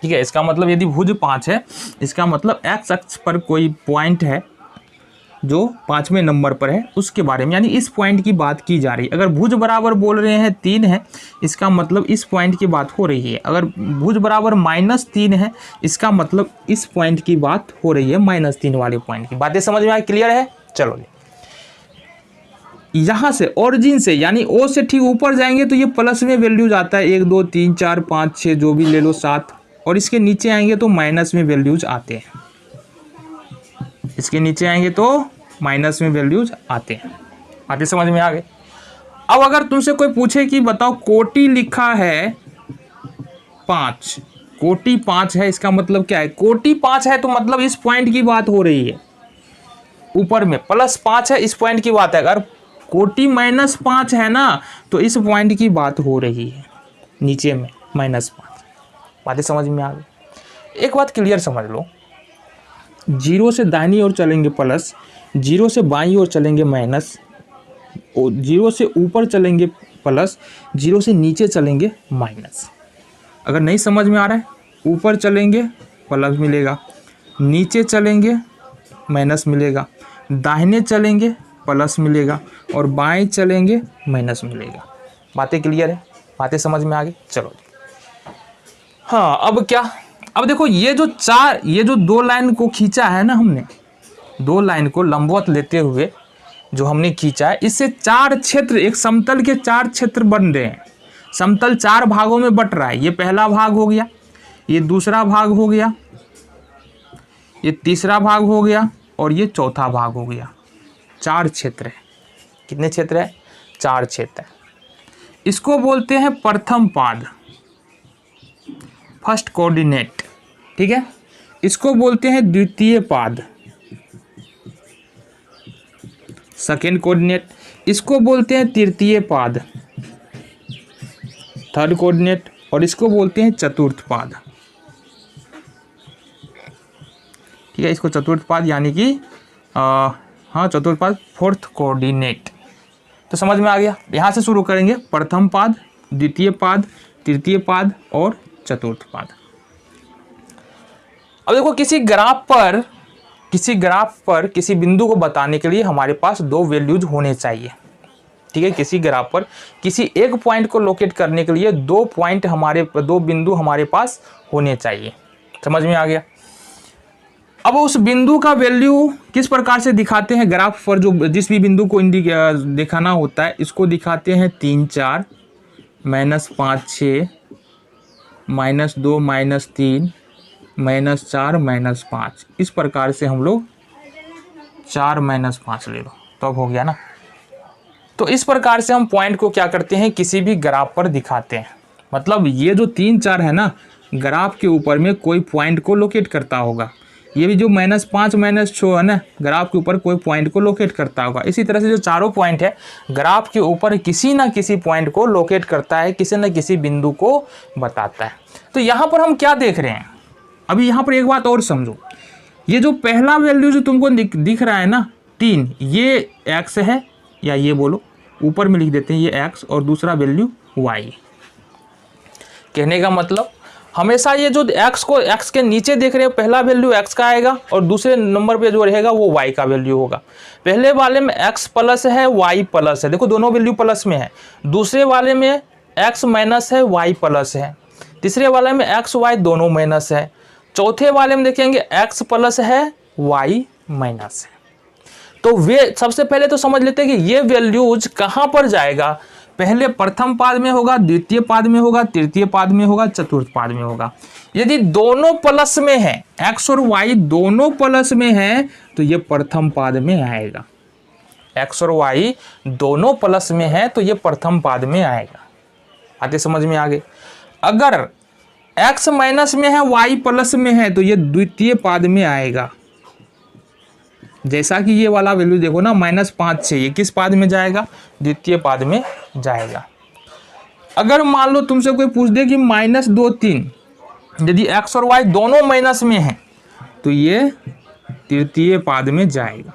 ठीक है। इसका मतलब यदि भुज 5 है, इसका मतलब एक्स अक्ष पर कोई पॉइंट है जो 5वें नंबर पर है, उसके बारे में, यानी इस पॉइंट की बात की जा रही है। अगर भुज बराबर बोल रहे हैं 3 है, इसका मतलब इस पॉइंट की बात हो रही है। अगर भुज बराबर -3 है, इसका मतलब इस पॉइंट की बात हो रही है, -3 वाले पॉइंट की। बातें समझ में आई? क्लियर है? चलो यहाँ से ओरिजिन से, यानी ओ से ठीक ऊपर जाएंगे तो ये प्लस में वैल्यूज आता है, 1 2 3 4 5 6 जो भी ले लो 7, और इसके नीचे आएंगे तो माइनस में वैल्यूज आते हैं। इसके नीचे आएंगे तो माइनस में वैल्यूज आते हैं। बातें समझ में आ गए? अब अगर तुमसे कोई पूछे कि बताओ कोटि लिखा है 5, कोटि 5 है, इसका मतलब क्या है? कोटि 5 है तो मतलब इस पॉइंट की बात हो रही है। ऊपर में +5 है, इस पॉइंट की बात है। अगर कोटि -5 है ना, तो इस पॉइंट की बात हो रही है, नीचे में -5। बातें समझ में आ गई? एक बात क्लियर समझ लो, 0 से दाहिनी ओर चलेंगे प्लस, 0 से बाईं ओर चलेंगे माइनस, 0 से ऊपर चलेंगे प्लस, 0 से नीचे चलेंगे माइनस। अगर नहीं समझ में आ रहा है, ऊपर चलेंगे प्लस मिलेगा, नीचे चलेंगे माइनस मिलेगा, दाहिने चलेंगे प्लस मिलेगा, और बाएं चलेंगे माइनस मिलेगा। बातें क्लियर है? बातें समझ में आ गई? चलो हाँ, अब क्या? अब देखो, ये जो 2 लाइन को खींचा है ना हमने, 2 लाइन को लंबवत लेते हुए जो हमने खींचा है, इससे 4 क्षेत्र, एक समतल के 4 क्षेत्र बन रहे हैं। समतल 4 भागों में बट रहा है। ये पहला भाग हो गया, ये दूसरा भाग हो गया, ये तीसरा भाग हो गया, और ये चौथा भाग हो गया। 4 क्षेत्र है। कितने क्षेत्र है? 4 क्षेत्र है। इसको बोलते हैं प्रथम पाद, फर्स्ट कोऑर्डिनेट, ठीक है। इसको बोलते हैं द्वितीय पाद, सेकेंड कोऑर्डिनेट। इसको बोलते हैं तृतीय पाद, थर्ड कोऑर्डिनेट। और इसको बोलते हैं चतुर्थ पाद, ठीक है। इसको चतुर्थ पाद यानी कि हाँ, चतुर्थ पाद, फोर्थ कोऑर्डिनेट। तो समझ में आ गया? यहाँ से शुरू करेंगे, प्रथम पाद, द्वितीय पाद, तृतीय पाद और चतुर्थ पाद। अब देखो, किसी ग्राफ पर किसी बिंदु को बताने के लिए हमारे पास 2 वैल्यूज होने चाहिए, ठीक है। किसी ग्राफ पर किसी एक पॉइंट को लोकेट करने के लिए 2 बिंदु हमारे पास होने चाहिए। समझ में आ गया? अब उस बिंदु का वैल्यू किस प्रकार से दिखाते हैं ग्राफ पर? जो जिस भी बिंदु को दिखाना होता है, इसको दिखाते हैं 3 4, -5 6, -2 -3, -4 -5। इस प्रकार से हम लोग 4 -5 ले लो, तो अब हो गया ना। तो इस प्रकार से हम पॉइंट को क्या करते हैं, किसी भी ग्राफ पर दिखाते हैं। मतलब ये जो 3 4 है ना, ग्राफ के ऊपर में कोई पॉइंट को लोकेट करता होगा। ये भी जो -5 -6 है ना, ग्राफ के ऊपर कोई पॉइंट को लोकेट करता होगा। इसी तरह से जो चारों पॉइंट है, ग्राफ के ऊपर किसी ना किसी पॉइंट को लोकेट करता है, किसी न किसी बिंदु को बताता है। तो यहाँ पर हम क्या देख रहे हैं? अभी यहाँ पर एक बात और समझो, ये जो पहला वैल्यू जो तुमको दिख रहा है ना 3, ये x है, या ये बोलो ऊपर में लिख देते हैं ये x और दूसरा वैल्यू y। कहने का मतलब हमेशा ये जो x को x के नीचे देख रहे हो, पहला वैल्यू x का आएगा और दूसरे नंबर पे जो रहेगा वो y का वैल्यू होगा। पहले वाले में x प्लस है, y प्लस है, देखो दोनों वैल्यू प्लस में है। दूसरे वाले में x माइनस है, y प्लस है। तीसरे वाले में x y दोनों माइनस है। चौथे वाले में देखेंगे x प्लस है, y माइनस है। तो वे सबसे पहले तो समझ लेते हैं कि ये वैल्यूज कहाँ पर जाएगा। पहले प्रथम पाद में होगा, द्वितीय पाद में होगा, तृतीय पाद में होगा, चतुर्थ पाद में होगा। यदि दोनों प्लस में है, x और y दोनों प्लस में है, तो ये प्रथम पाद में आएगा। x और y दोनों प्लस में है तो ये प्रथम पाद में आएगा। आते समझ में आ गए। अगर x माइनस में है, y प्लस में है, तो ये द्वितीय पाद में आएगा। जैसा कि ये वाला वैल्यू देखो ना -5 6, ये किस पाद में जाएगा? द्वितीय पाद में जाएगा। अगर मान लो तुमसे कोई पूछ दे कि -2 3, यदि x और y दोनों माइनस में है तो ये तृतीय पाद में जाएगा।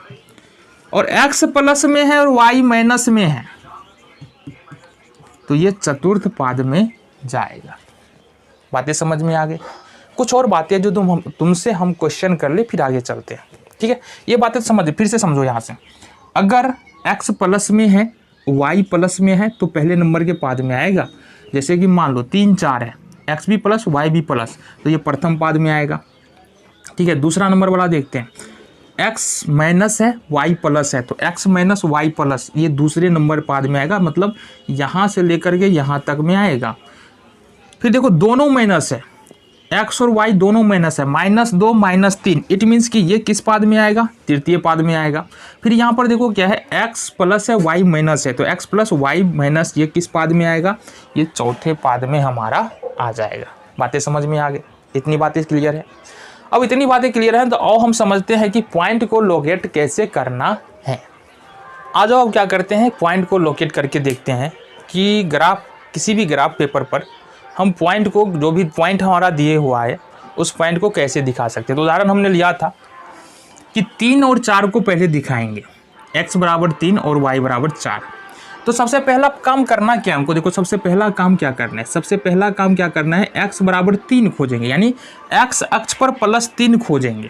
और x प्लस में है और y माइनस में है तो ये चतुर्थ पाद में जाएगा। बातें समझ में आ गई। कुछ और बातें जो तुमसे हम क्वेश्चन कर ले, फिर आगे चलते हैं। ठीक है, ये बातें समझ, फिर से समझो यहाँ से। अगर x प्लस में है, y प्लस में है, तो पहले नंबर के पाद में आएगा। जैसे कि मान लो 3 4 है, x भी प्लस y भी प्लस, तो ये प्रथम पाद में आएगा। ठीक है, दूसरा नंबर वाला देखते हैं। x माइनस है, y प्लस है, तो x माइनस y प्लस ये दूसरे नंबर पाद में आएगा, मतलब यहाँ से लेकर के यहाँ तक में आएगा। फिर देखो दोनों माइनस है, x और y दोनों माइनस है, -2 -3, इट मीन्स कि ये किस पाद में आएगा? तृतीय पाद में आएगा। फिर यहाँ पर देखो क्या है, x प्लस है, y माइनस है, तो x प्लस y माइनस ये किस पाद में आएगा? ये चौथे पाद में हमारा आ जाएगा। बातें समझ में आ गई। इतनी बातें क्लियर है। अब इतनी बातें क्लियर है तो आओ हम समझते हैं कि पॉइंट को लोकेट कैसे करना है। आ जाओ, अब क्या करते हैं, पॉइंट को लोकेट करके देखते हैं कि ग्राफ, किसी भी ग्राफ पेपर पर हम पॉइंट को, जो भी पॉइंट हमारा दिए हुआ है उस पॉइंट को कैसे दिखा सकते हैं। तो उदाहरण हमने लिया था कि 3 और 4 को पहले दिखाएंगे, x बराबर 3 और y बराबर 4। तो सबसे पहला काम करना क्या है हमको? देखो सबसे पहला काम क्या करना है, सबसे पहला काम क्या करना है, x बराबर 3 खोजेंगे, यानी x अक्ष पर +3 खोजेंगे।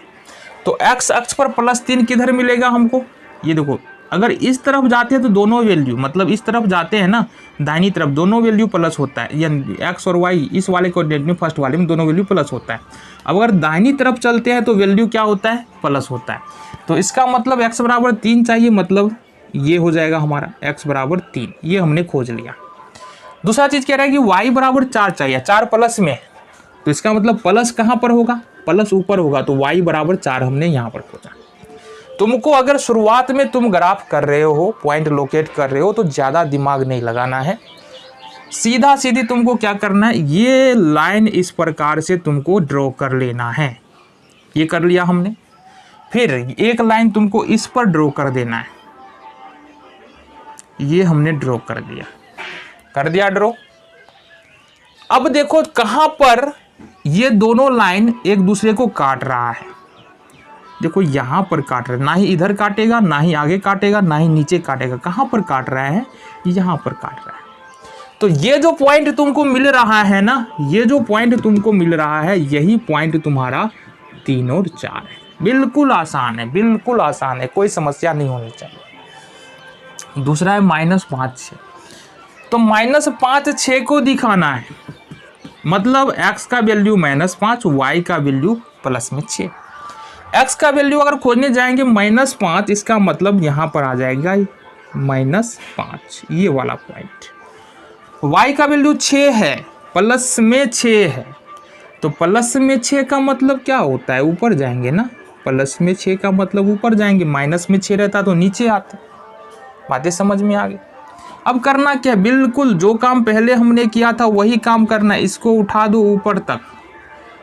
तो x अक्ष पर +3 किधर मिलेगा हमको? ये देखो, अगर इस तरफ जाते हैं तो दोनों वैल्यू, मतलब इस तरफ जाते हैं ना दाहिनी तरफ, दोनों वैल्यू प्लस होता है, यानी x और y इस वाले कोऑर्डिनेट में, फर्स्ट वाले में दोनों वैल्यू प्लस होता है। अब अगर दाहिनी तरफ चलते हैं तो वैल्यू क्या होता है? प्लस होता है। तो इसका मतलब x बराबर 3 चाहिए, मतलब ये हो जाएगा हमारा x बराबर 3, ये हमने खोज लिया। दूसरा चीज़ कह रहा है कि y बराबर 4 चाहिए, 4 प्लस में, तो इसका मतलब प्लस कहाँ पर होगा? प्लस ऊपर होगा, तो y बराबर 4 हमने यहाँ पर खोजा। तुमको अगर शुरुआत में तुम ग्राफ कर रहे हो, पॉइंट लोकेट कर रहे हो, तो ज़्यादा दिमाग नहीं लगाना है, सीधा सीधी तुमको क्या करना है, ये लाइन इस प्रकार से तुमको ड्रॉ कर लेना है। ये कर लिया हमने। फिर एक लाइन तुमको इस पर ड्रॉ कर देना है, ये हमने ड्रॉ कर दिया, कर दिया ड्रॉ। अब देखो कहाँ पर ये दोनों लाइन एक दूसरे को काट रहा है। देखो यहाँ पर काट रहा है, ना ही इधर काटेगा, ना ही आगे काटेगा, ना ही नीचे काटेगा। कहाँ पर काट रहा है? यहाँ पर काट रहा है। तो ये जो पॉइंट तुमको मिल रहा है ना, ये जो पॉइंट तुमको मिल रहा है, यही पॉइंट तुम्हारा 3 और 4 है। बिल्कुल आसान है, बिल्कुल आसान है, कोई समस्या नहीं होनी चाहिए। दूसरा है -5 6। तो -5 6 को दिखाना है, मतलब x का वैल्यू -5, y का वैल्यू +6। x का वैल्यू अगर खोजने जाएंगे -5, इसका मतलब यहाँ पर आ जाएगा -5, ये वाला पॉइंट। y का वैल्यू 6 है, प्लस में 6 है, तो प्लस में 6 का मतलब क्या होता है? ऊपर जाएंगे ना, प्लस में 6 का मतलब ऊपर जाएंगे, माइनस में 6 रहता तो नीचे आते। बातें समझ में आ गई। अब करना क्या? बिल्कुल जो काम पहले हमने किया था वही काम करना है। इसको उठा दो ऊपर तक,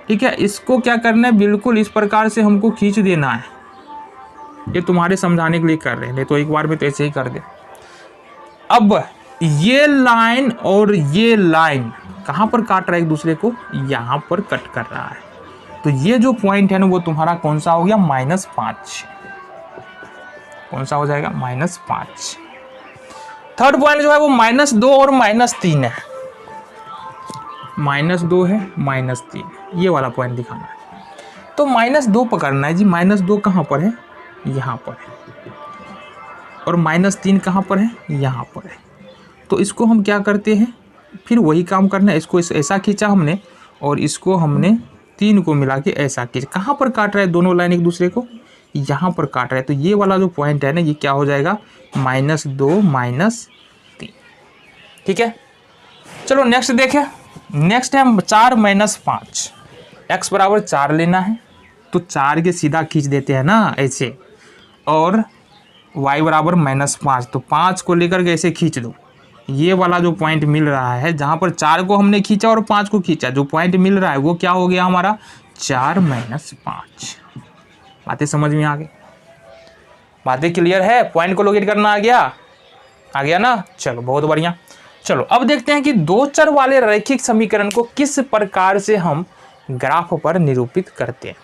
ठीक है। इसको क्या करना है? बिल्कुल इस प्रकार से हमको खींच देना है। ये तुम्हारे समझाने के लिए कर रहे हैं, तो एक बार में तो ऐसे ही कर दे। अब ये लाइन और ये लाइन कहाँ पर काट रहा है एक दूसरे को? यहाँ पर कट कर रहा है। तो ये जो पॉइंट है ना वो तुम्हारा कौन सा हो गया, -5। कौन सा हो जाएगा, -5। थर्ड पॉइंट जो है वो -2 और -3 है। -2 है, -3, ये वाला पॉइंट दिखाना है। तो -2 पकड़ना है जी। -2 कहाँ पर है, यहाँ पर है। और -3 कहाँ पर है, यहाँ पर है। तो इसको हम क्या करते हैं, फिर वही काम करना है। इसको ऐसा खींचा हमने और इसको हमने 3 को मिला के ऐसा खींचा। कहाँ पर काट रहा है दोनों लाइन एक दूसरे को, यहाँ पर काट रहा है। तो ये वाला जो पॉइंट है ना ये क्या हो जाएगा, -2 -3। ठीक है, चलो नेक्स्ट देखें। नेक्स्ट है 4 - 5। x बराबर 4 लेना है, तो 4 के सीधा खींच देते हैं ना ऐसे, और y बराबर -5, तो 5 को लेकर के ऐसे खींच दो। ये वाला जो पॉइंट मिल रहा है, जहाँ पर 4 को हमने खींचा और 5 को खींचा, जो पॉइंट मिल रहा है वो क्या हो गया हमारा, 4 - 5। बातें समझ में आ गई, बातें क्लियर है, पॉइंट को लोकेट करना आ गया ना। चलो बहुत बढ़िया। चलो अब देखते हैं कि दो चर वाले रैखिक समीकरण को किस प्रकार से हम ग्राफ पर निरूपित करते हैं।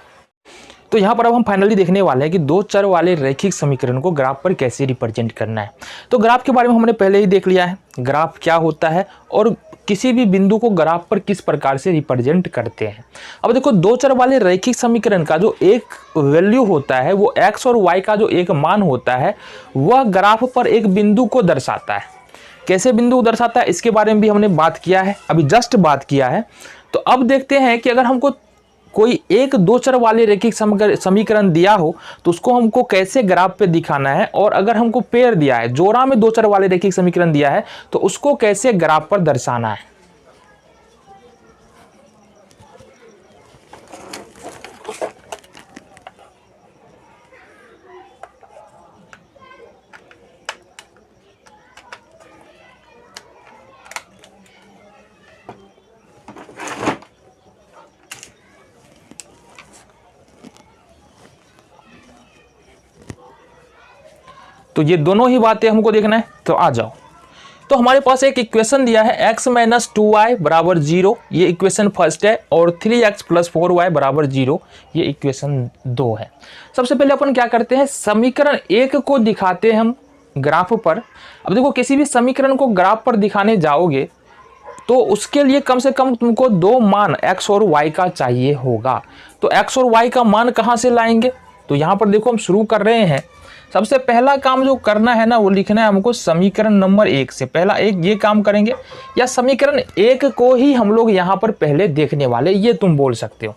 तो यहाँ पर अब हम फाइनली देखने वाले हैं कि दो चर वाले रैखिक समीकरण को ग्राफ पर कैसे रिप्रेजेंट करना है। तो ग्राफ के बारे में हमने पहले ही देख लिया है, ग्राफ क्या होता है और किसी भी बिंदु को ग्राफ पर किस प्रकार से रिप्रेजेंट करते हैं। अब देखो, दो चर वाले रैखिक समीकरण का जो एक वैल्यू होता है, वो x और y का जो एक मान होता है, वह ग्राफ पर एक बिंदु को दर्शाता है। कैसे बिंदु दर्शाता है इसके बारे में भी हमने बात किया है, अभी जस्ट बात किया है। तो अब देखते हैं कि अगर हमको कोई एक दो चर वाले रैखिक समीकरण दिया हो तो उसको हमको कैसे ग्राफ पे दिखाना है, और अगर हमको पेयर दिया है, जोड़ा में दो चर वाले रैखिक समीकरण दिया है, तो उसको कैसे ग्राफ पर दर्शाना है। तो ये दोनों ही बातें हमको देखना है, तो आ जाओ। तो हमारे पास एक इक्वेशन दिया है x - 2y बराबर 0, ये इक्वेशन फर्स्ट है, और 3x + 4y बराबर 0, ये इक्वेशन 2 है। सबसे पहले अपन क्या करते हैं, समीकरण 1 को दिखाते हैं हम ग्राफ पर। अब देखो, किसी भी समीकरण को ग्राफ पर दिखाने जाओगे तो उसके लिए कम से कम तुमको दो मान x और y का चाहिए होगा। तो x और y का मान कहाँ से लाएंगे, तो यहाँ पर देखो हम शुरू कर रहे हैं। सबसे पहला काम जो करना है ना, वो लिखना है हमको समीकरण नंबर 1 से। पहला एक ये काम करेंगे, या समीकरण 1 को ही हम लोग यहाँ पर पहले देखने वाले, ये तुम बोल सकते हो।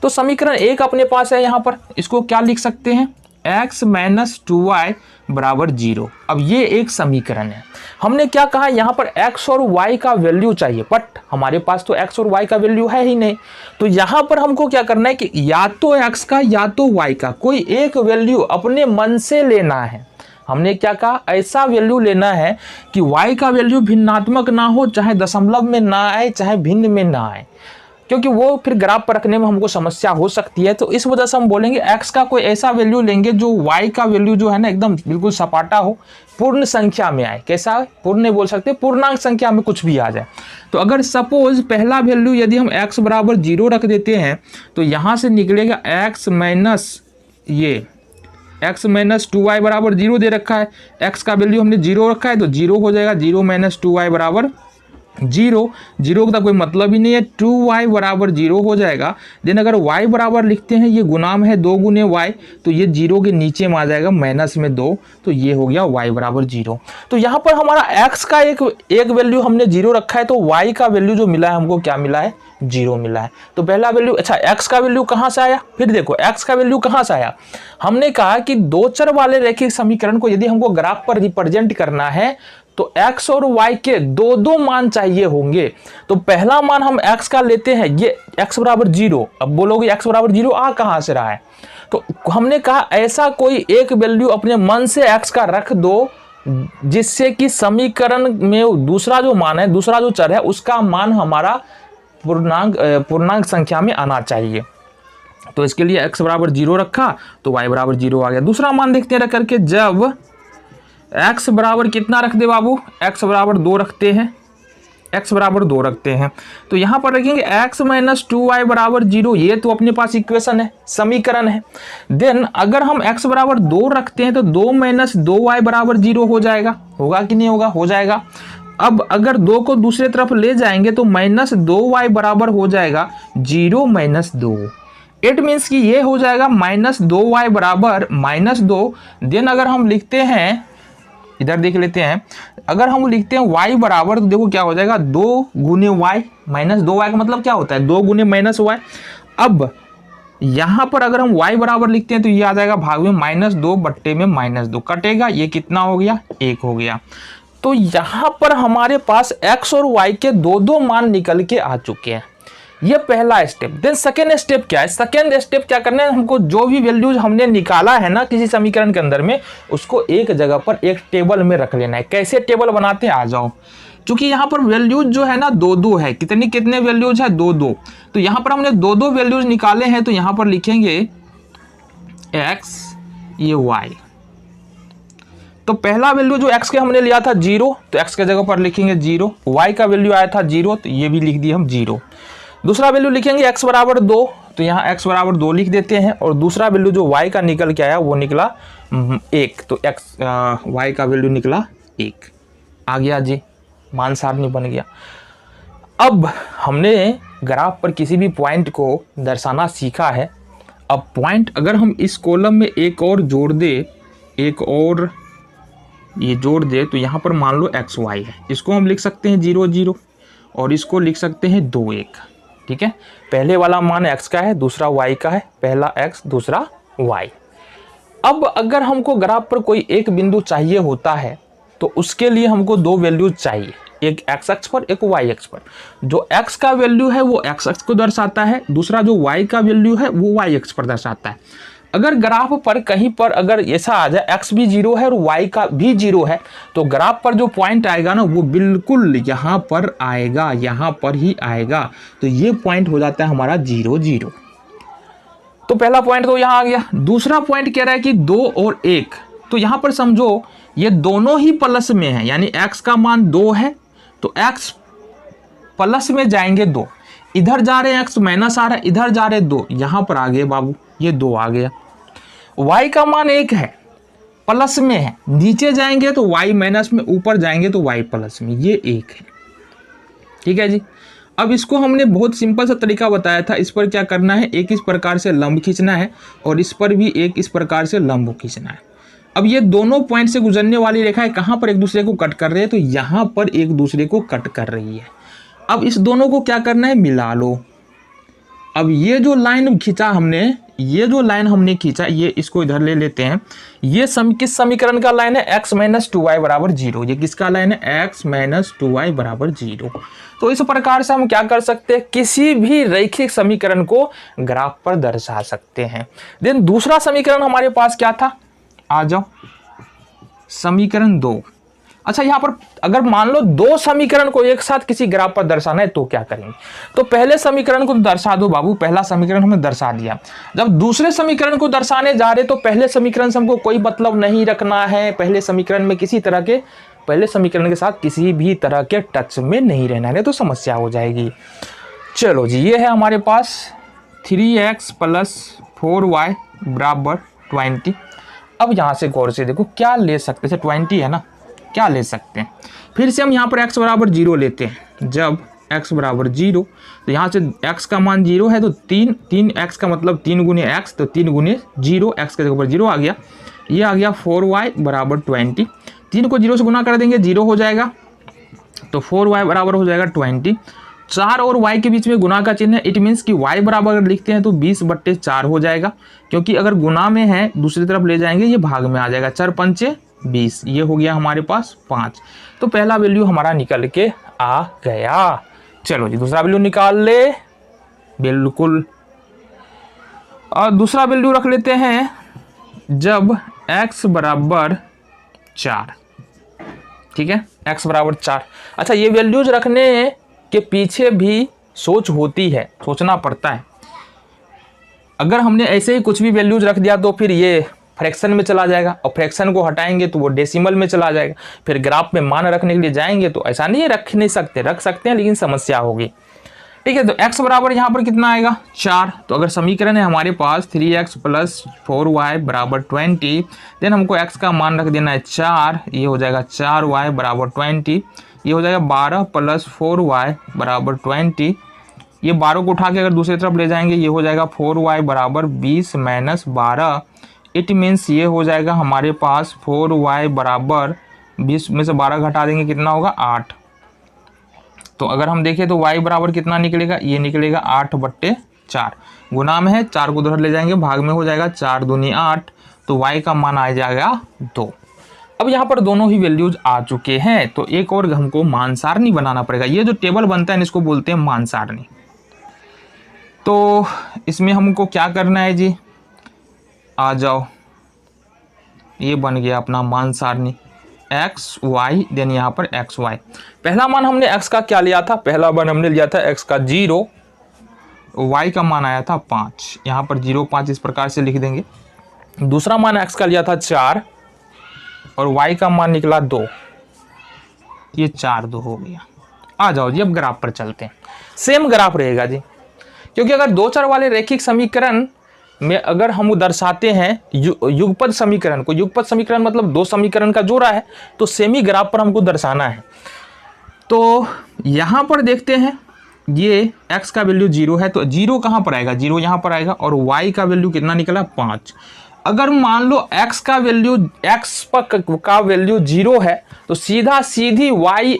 तो समीकरण 1 अपने पास है, यहाँ पर इसको क्या लिख सकते हैं, x - 2y बराबर 0। अब ये एक समीकरण है। हमने क्या कहा, यहाँ पर x और y का वैल्यू चाहिए, बट हमारे पास तो x और y का वैल्यू है ही नहीं। तो यहाँ पर हमको क्या करना है कि या तो x का या तो y का कोई एक वैल्यू अपने मन से लेना है। हमने क्या कहा, ऐसा वैल्यू लेना है कि y का वैल्यू भिन्नात्मक ना हो, चाहे दशमलव में ना आए चाहे भिन्न में ना आए, क्योंकि वो फिर ग्राफ पर रखने में हमको समस्या हो सकती है। तो इस वजह से हम बोलेंगे x का कोई ऐसा वैल्यू लेंगे जो y का वैल्यू जो है ना एकदम बिल्कुल सपाटा हो, पूर्ण संख्या में आए। कैसा है, पूर्ण नहीं बोल सकते, पूर्णांक संख्या में कुछ भी आ जाए। तो अगर सपोज पहला वैल्यू यदि हम x बराबर 0 रख देते हैं, तो यहाँ से निकलेगा x - 2y बराबर 0 दे रखा है, x का वैल्यू हमने 0 रखा है तो 0 हो जाएगा। 0 - 2y बराबर 0 का कोई मतलब ही नहीं है, 2y बराबर 0 हो जाएगा। देन अगर y बराबर लिखते हैं, ये गुणाम है 2 गुने y, तो ये 0 के नीचे में आ जाएगा -2, तो ये हो गया y बराबर 0। तो यहाँ पर हमारा x का एक वैल्यू हमने 0 रखा है, तो y का वैल्यू जो मिला है हमको क्या मिला है, 0 मिला है। तो पहला वैल्यू, अच्छा x का वैल्यू कहाँ से आया, फिर देखो x का वैल्यू कहाँ से आया। हमने कहा कि दो चर वाले रैखिक समीकरण को यदि हमको ग्राफ पर रिप्रेजेंट करना है तो x और y के दो मान चाहिए होंगे। तो पहला मान हम x का लेते हैं, ये x बराबर 0। अब बोलोगे x बराबर 0 आ कहाँ से रहा है, तो हमने कहा ऐसा कोई एक वैल्यू अपने मन से x का रख दो जिससे कि समीकरण में दूसरा जो मान है, दूसरा जो चर है, उसका मान हमारा पूर्णांक संख्या में आना चाहिए। तो इसके लिए x बराबर 0 रखा तो y बराबर 0 आ गया। दूसरा मान देखते हैं रख करके, जब x बराबर कितना रख दे बाबू, x बराबर 2 रखते हैं, x बराबर 2 रखते हैं तो यहाँ पर रखेंगे x माइनस 2y बराबर 0। ये तो अपने पास इक्वेशन है, समीकरण है। देन अगर हम x बराबर 2 रखते हैं तो 2 माइनस 2y बराबर 0 हो जाएगा। होगा कि नहीं होगा? हो जाएगा। अब अगर 2 को दूसरे तरफ ले जाएंगे तो माइनस 2y बराबर हो जाएगा 0 माइनस 2। इट मीन्स कि ये हो जाएगा माइनस 2y बराबर माइनस 2। देन अगर हम लिखते हैं, इधर देख लेते हैं, अगर हम लिखते हैं y बराबर, तो देखो क्या हो जाएगा 2 गुने y। माइनस 2y का मतलब क्या होता है? 2 गुने माइनस y। अब यहाँ पर अगर हम y बराबर लिखते हैं तो ये आ जाएगा भाग में माइनस 2 बट्टे में माइनस 2 कटेगा। ये कितना हो गया? 1 हो गया। तो यहाँ पर हमारे पास x और y के दो मान निकल के आ चुके हैं। ये पहला स्टेप। देन सेकेंड स्टेप क्या है? सेकेंड स्टेप क्या करना है हमको? जो भी वैल्यूज हमने निकाला है ना किसी समीकरण के अंदर में, उसको एक जगह पर एक टेबल में रख लेना है। कैसे टेबल बनाते हैं? आ जाओ। क्योंकि यहाँ पर वैल्यूज जो है ना 2 है। कितने वैल्यूज है? 2। तो यहाँ पर हमने 2 वैल्यूज निकाले हैं तो यहाँ पर लिखेंगे x, ये y। तो पहला वैल्यू जो x के हमने लिया था 0, तो x के जगह पर लिखेंगे 0। y का वैल्यू आया था 0, तो ये भी लिख दिए हम 0। दूसरा वैल्यू लिखेंगे x बराबर 2, तो यहाँ x बराबर 2 लिख देते हैं। और दूसरा वैल्यू जो y का निकल के आया वो निकला 1, तो y का वैल्यू निकला 1। आ गया जी, मान सारणी बन गया। अब हमने ग्राफ पर किसी भी पॉइंट को दर्शाना सीखा है। अब पॉइंट अगर हम इस कॉलम में एक और जोड़ दे, एक और ये जोड़ दे, तो यहाँ पर मान लो x y है। इसको हम लिख सकते हैं 0 0 और इसको लिख सकते हैं 2 1। ठीक है, पहले वाला मान x का है, दूसरा y का है। पहला x, दूसरा y। अब अगर हमको ग्राफ पर कोई एक बिंदु चाहिए होता है तो उसके लिए हमको 2 वैल्यूज चाहिए, एक x अक्ष पर, एक y अक्ष पर। जो x का वैल्यू है वो x अक्ष को दर्शाता है, दूसरा जो y का वैल्यू है वो y अक्ष पर दर्शाता है। अगर ग्राफ पर कहीं पर अगर ऐसा आ जाए x भी 0 है और y का भी 0 है, तो ग्राफ पर जो पॉइंट आएगा ना वो बिल्कुल यहाँ पर आएगा, यहाँ पर ही आएगा। तो ये पॉइंट हो जाता है हमारा 0 0। तो पहला पॉइंट तो यहाँ आ गया। दूसरा पॉइंट कह रहा है कि 2 और 1, तो यहाँ पर समझो ये दोनों ही प्लस में है, यानी x का मान 2 है तो x प्लस में जाएंगे 2। इधर जा रहे हैं x माइनस आ रहा है, इधर जा रहे 2, यहाँ पर आ गए बाबू, ये 2 आ गया। y का मान 1 है, प्लस में है, नीचे जाएंगे तो y माइनस में, ऊपर जाएंगे तो y प्लस में, ये 1 है। ठीक है जी। अब इसको हमने बहुत सिंपल सा तरीका बताया था। इस पर क्या करना है? एक इस प्रकार से लंब खींचना है और इस पर भी एक इस प्रकार से लंब खींचना है। अब ये दोनों पॉइंट से गुजरने वाली रेखाएं कहाँ पर एक दूसरे को कट कर रहे हैं? तो यहाँ पर एक दूसरे को कट कर रही है। अब इस दोनों को क्या करना है? मिला लो। अब ये जो लाइन खींचा हमने, ये जो लाइन हमने खींचा, ये इसको इधर ले लेते हैं। ये किस समीकरण का लाइन है? x माइनस 2y बराबर 0। ये किसका लाइन है? x माइनस 2y बराबर 0। तो इस प्रकार से हम क्या कर सकते हैं? किसी भी रैखिक समीकरण को ग्राफ पर दर्शा सकते हैं। देन दूसरा समीकरण हमारे पास क्या था? आ जाओ, समीकरण 2। अच्छा, यहाँ पर अगर मान लो 2 समीकरण को एक साथ किसी ग्राफ पर दर्शाना है तो क्या करेंगे? तो पहले समीकरण को दर्शा दो बाबू। पहला समीकरण हमने दर्शा दिया। जब दूसरे समीकरण को दर्शाने जा रहे तो पहले समीकरण से हमको कोई मतलब नहीं रखना है। पहले समीकरण में किसी तरह के, पहले समीकरण के साथ किसी भी तरह के टच में नहीं रहना है, तो समस्या हो जाएगी। चलो जी, ये है हमारे पास 3x प्लस 4y बराबर 20। अब यहाँ से गौर से देखो क्या ले सकते हैं। 20 है ना, क्या ले सकते हैं? फिर से हम यहाँ पर x बराबर 0 लेते हैं। जब x बराबर 0, तो यहाँ से x का मान 0 है तो 3x का मतलब 3 गुने x, तो 3 गुने 0, x के जगह पर 0 आ गया। ये आ गया 4y बराबर 20। 3 को 0 से गुना कर देंगे, 0 हो जाएगा, तो 4y बराबर हो जाएगा 20। 4 और y के बीच में गुना का चिन्ह है। इट मीन्स कि y बराबर अगर लिखते हैं तो 20/4 हो जाएगा, क्योंकि अगर गुना में है दूसरी तरफ ले जाएंगे ये भाग में आ जाएगा। 4 पंचे 20, ये हो गया हमारे पास 5। तो पहला वैल्यू हमारा निकल के आ गया। चलो जी, दूसरा वैल्यू निकाल ले, बिल्कुल। और दूसरा वैल्यू रख लेते हैं जब x बराबर 4। ठीक है, x बराबर 4। अच्छा, ये वैल्यूज रखने के पीछे भी सोच होती है, सोचना पड़ता है। अगर हमने ऐसे ही कुछ भी वैल्यूज रख दिया तो फिर ये फ्रैक्शन में चला जाएगा, और फ्रैक्शन को हटाएंगे तो वो डेसिमल में चला जाएगा। फिर ग्राफ में मान रखने के लिए जाएंगे तो ऐसा नहीं है, रख नहीं सकते, रख सकते हैं लेकिन समस्या होगी। ठीक है, तो x बराबर यहाँ पर कितना आएगा 4। तो अगर समीकरण है हमारे पास 3x + 4y = 20, देन हमको x का मान रख देना है 4, ये हो जाएगा 4y = 20, ये हो जाएगा 12 + 4y = 20, ये 12 को उठा के अगर दूसरी तरफ ले जाएंगे ये हो जाएगा 4y = 20 - 12, इट मीन्स ये हो जाएगा हमारे पास 4y = 20 में से 12 घटा देंगे कितना होगा 8। तो अगर हम देखें तो y बराबर कितना निकलेगा, ये निकलेगा 8/4, गुना में है 4 को उधर ले जाएंगे भाग में हो जाएगा 4 दूनी 8, तो y का मान आ जाएगा 2। अब यहाँ पर दोनों ही वैल्यूज आ चुके हैं, तो एक और हमको मान सारणी बनाना पड़ेगा। ये जो टेबल बनता है इसको बोलते हैं मान सारणी। तो इसमें हमको क्या करना है जी, आ जाओ, ये बन गया अपना मान सारणी एक्स वाई, देन यहाँ पर एक्स वाई। पहला मान हमने x का क्या लिया था, पहला मान हमने लिया था x का 0, y का मान आया था 5, यहाँ पर 0 5 इस प्रकार से लिख देंगे। दूसरा मान x का लिया था 4 और y का मान निकला 2, ये 4 2 हो गया। आ जाओ जी, अब ग्राफ पर चलते हैं। सेम ग्राफ रहेगा जी, क्योंकि अगर 2 चर वाले रैखिक समीकरण में अगर हम दर्शाते हैं युगपद समीकरण को, युगपद समीकरण मतलब 2 समीकरण का जोड़ा है, तो सेमी ग्राफ पर हमको दर्शाना है। तो यहाँ पर देखते हैं ये x का वैल्यू 0 है, तो 0 कहाँ पर आएगा, 0 यहाँ पर आएगा, और y का वैल्यू कितना निकला 5। अगर मान लो x का वैल्यू 0 है तो सीधी y,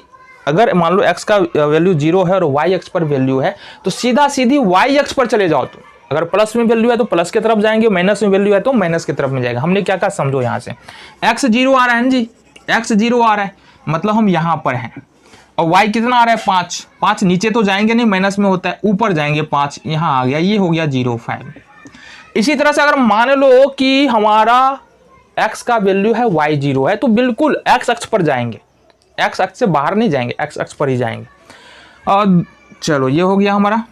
अगर मान लो x का वैल्यू 0 है और y अक्ष पर वैल्यू है तो सीधी y अक्ष पर चले जाओ। तो अगर प्लस में वैल्यू है तो प्लस की तरफ जाएंगे, माइनस में वैल्यू है तो माइनस की तरफ में जाएगा। हमने क्या कहा समझो, यहाँ से x 0 आ रहा है जी, x 0 आ रहा है मतलब हम यहाँ पर हैं, और y कितना आ रहा है 5, 5 नीचे तो जाएंगे नहीं, माइनस में होता है, ऊपर जाएंगे 5, यहाँ आ गया, ये हो गया 0 5। इसी तरह से अगर मान लो कि हमारा x का वैल्यू है y 0 है तो बिल्कुल x अक्ष पर जाएंगे, x अक्ष से बाहर नहीं जाएंगे, x अक्ष पर ही जाएंगे। और चलो ये हो गया हमारा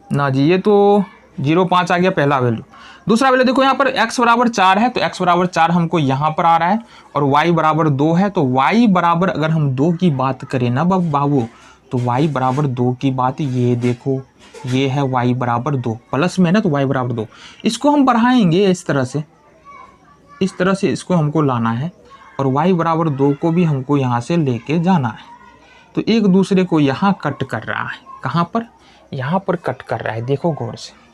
ना जी, ये तो 0 5 आ गया पहला वैल्यू। दूसरा वैल्यू देखो यहाँ पर x बराबर 4 है, तो x बराबर 4 हमको यहाँ पर आ रहा है, और y बराबर 2 है, तो y बराबर अगर हम 2 की बात करें ना बाबू, तो y बराबर 2 की बात, ये देखो ये है y बराबर 2, प्लस में है ना तो y बराबर 2, इसको हम बढ़ाएंगे इस तरह से इसको हमको लाना है, और y बराबर 2 को भी हमको यहाँ से लेके जाना है। तो एक दूसरे को यहाँ कट कर रहा है, कहाँ पर, यहाँ पर कट कर रहा है, देखो गौर से।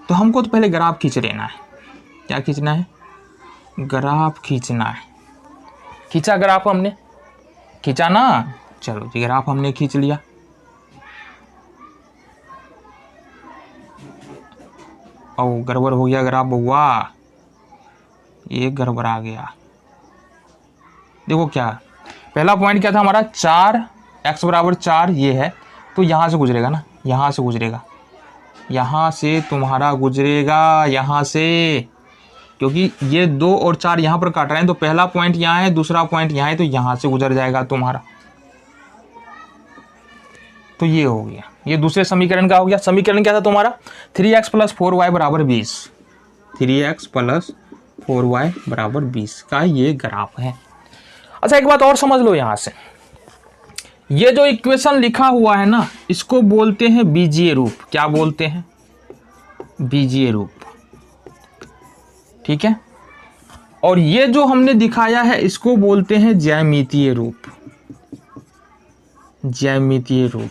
तो हमको तो पहले ग्राफ खींच लेना है, क्या खींचना है, ग्राफ खींचना है। खींचा ग्राफ हमने, खींचा ना, चलो जी ग्राफ हमने खींच लिया। ओ गड़बड़ हो गया ग्राफ बउआ, ये गड़बड़ आ गया। देखो क्या, पहला पॉइंट क्या था हमारा 4, x बराबर 4 ये है, तो यहाँ से गुजरेगा ना, यहाँ से गुजरेगा, यहाँ से तुम्हारा गुजरेगा, यहाँ से, क्योंकि ये 2 और 4 यहाँ पर काट रहे हैं, तो पहला पॉइंट यहाँ है, दूसरा पॉइंट यहाँ है, तो यहाँ से गुजर जाएगा तुम्हारा। तो ये हो गया, ये दूसरे समीकरण का हो गया। समीकरण क्या था तुम्हारा 3x + 4y = 20, 3x + 4y = 20 का ये ग्राफ है। अच्छा एक बात और समझ लो, यहाँ से ये जो इक्वेशन लिखा हुआ है ना, इसको बोलते हैं बीजीय रूप। क्या बोलते हैं, बीजीय रूप, ठीक है। और ये जो हमने दिखाया है इसको बोलते हैं ज्यामितीय रूप, ज्यामितीय रूप।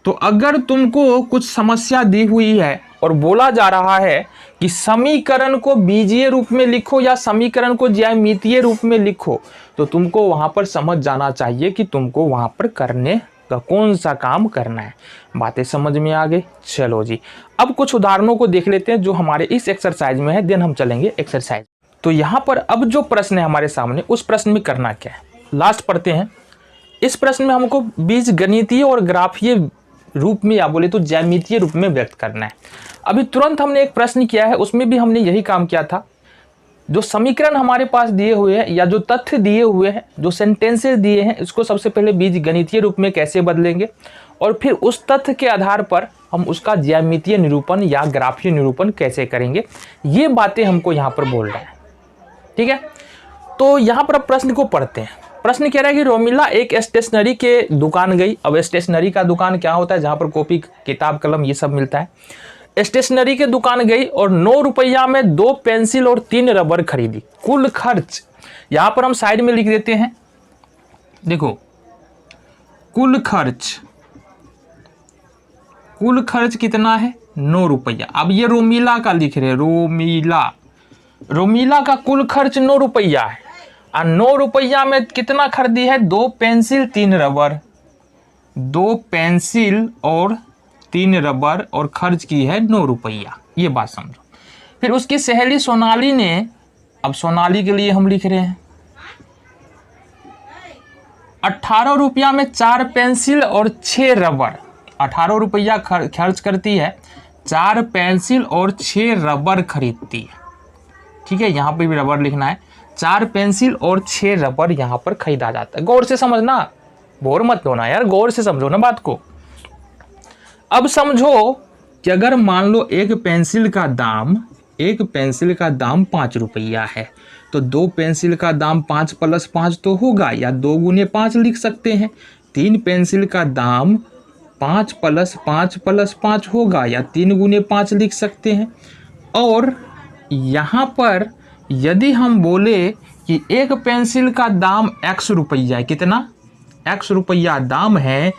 तो अगर तुमको कुछ समस्या दी हुई है और बोला जा रहा है कि समीकरण को बीजीय रूप में लिखो या समीकरण को ज्यामितीय रूप में लिखो, तो तुमको वहां पर समझ जाना चाहिए कि तुमको वहां पर करने का कौन सा काम करना है। बातें समझ में आ गई। चलो जी, अब कुछ उदाहरणों को देख लेते हैं जो हमारे इस एक्सरसाइज में है, देन हम चलेंगे एक्सरसाइज। तो यहाँ पर अब जो प्रश्न है हमारे सामने, उस प्रश्न में करना क्या है, लास्ट पढ़ते हैं। इस प्रश्न में हमको बीजगणितीय और ग्राफीय रूप में या बोले तो ज्यामितीय रूप में व्यक्त करना है। अभी तुरंत हमने एक प्रश्न किया है, उसमें भी हमने यही काम किया था। जो समीकरण हमारे पास दिए हुए हैं या जो तथ्य दिए हुए हैं, जो सेंटेंसेस दिए हैं, इसको सबसे पहले बीजगणितीय रूप में कैसे बदलेंगे और फिर उस तथ्य के आधार पर हम उसका ज्यामितीय निरूपण या ग्राफीय निरूपण कैसे करेंगे, ये बातें हमको यहाँ पर बोल रहे हैं। ठीक है, तो यहाँ पर अब प्रश्न को पढ़ते हैं। प्रश्न कह रहा है कि रोमिला एक स्टेशनरी के दुकान गई। अब स्टेशनरी का दुकान क्या होता है, जहाँ पर कॉपी किताब कलम ये सब मिलता है। स्टेशनरी के दुकान गई और 9 रुपया में 2 पेंसिल और 3 रबर खरीदी। कुल खर्च, यहाँ पर हम साइड में लिख देते हैं, देखो कुल खर्च कितना है 9 रुपया। अब ये रोमिला का लिख रहे, रोमिला का कुल खर्च 9 रुपया है और 9 रुपया में कितना खरीदी है, 2 पेंसिल 3 रबर, 2 पेंसिल और 3 रबर और खर्च की है 9 रुपया। ये बात समझो। फिर उसकी सहेली सोनाली ने, अब सोनाली के लिए हम लिख रहे हैं 18 रुपया में 4 पेंसिल और 6 रबर। 18 रुपया खर्च करती है, 4 पेंसिल और 6 रबर खरीदती है। ठीक है, यहाँ पे भी रबर लिखना है। 4 पेंसिल और 6 रबर यहाँ पर खरीदा जाता है। गौर से समझना, बोर मत होना यार, गौर से समझो ना बात को। अब समझो कि अगर मान लो एक पेंसिल का दाम 5 रुपया है, तो 2 पेंसिल का दाम 5 + 5 तो होगा, या 2 × 5 लिख सकते हैं। 3 पेंसिल का दाम 5 + 5 + 5 होगा, या 3 × 5 लिख सकते हैं। और यहाँ पर यदि हम बोले कि एक पेंसिल का दाम x रुपया है, कितना x रुपया दाम है,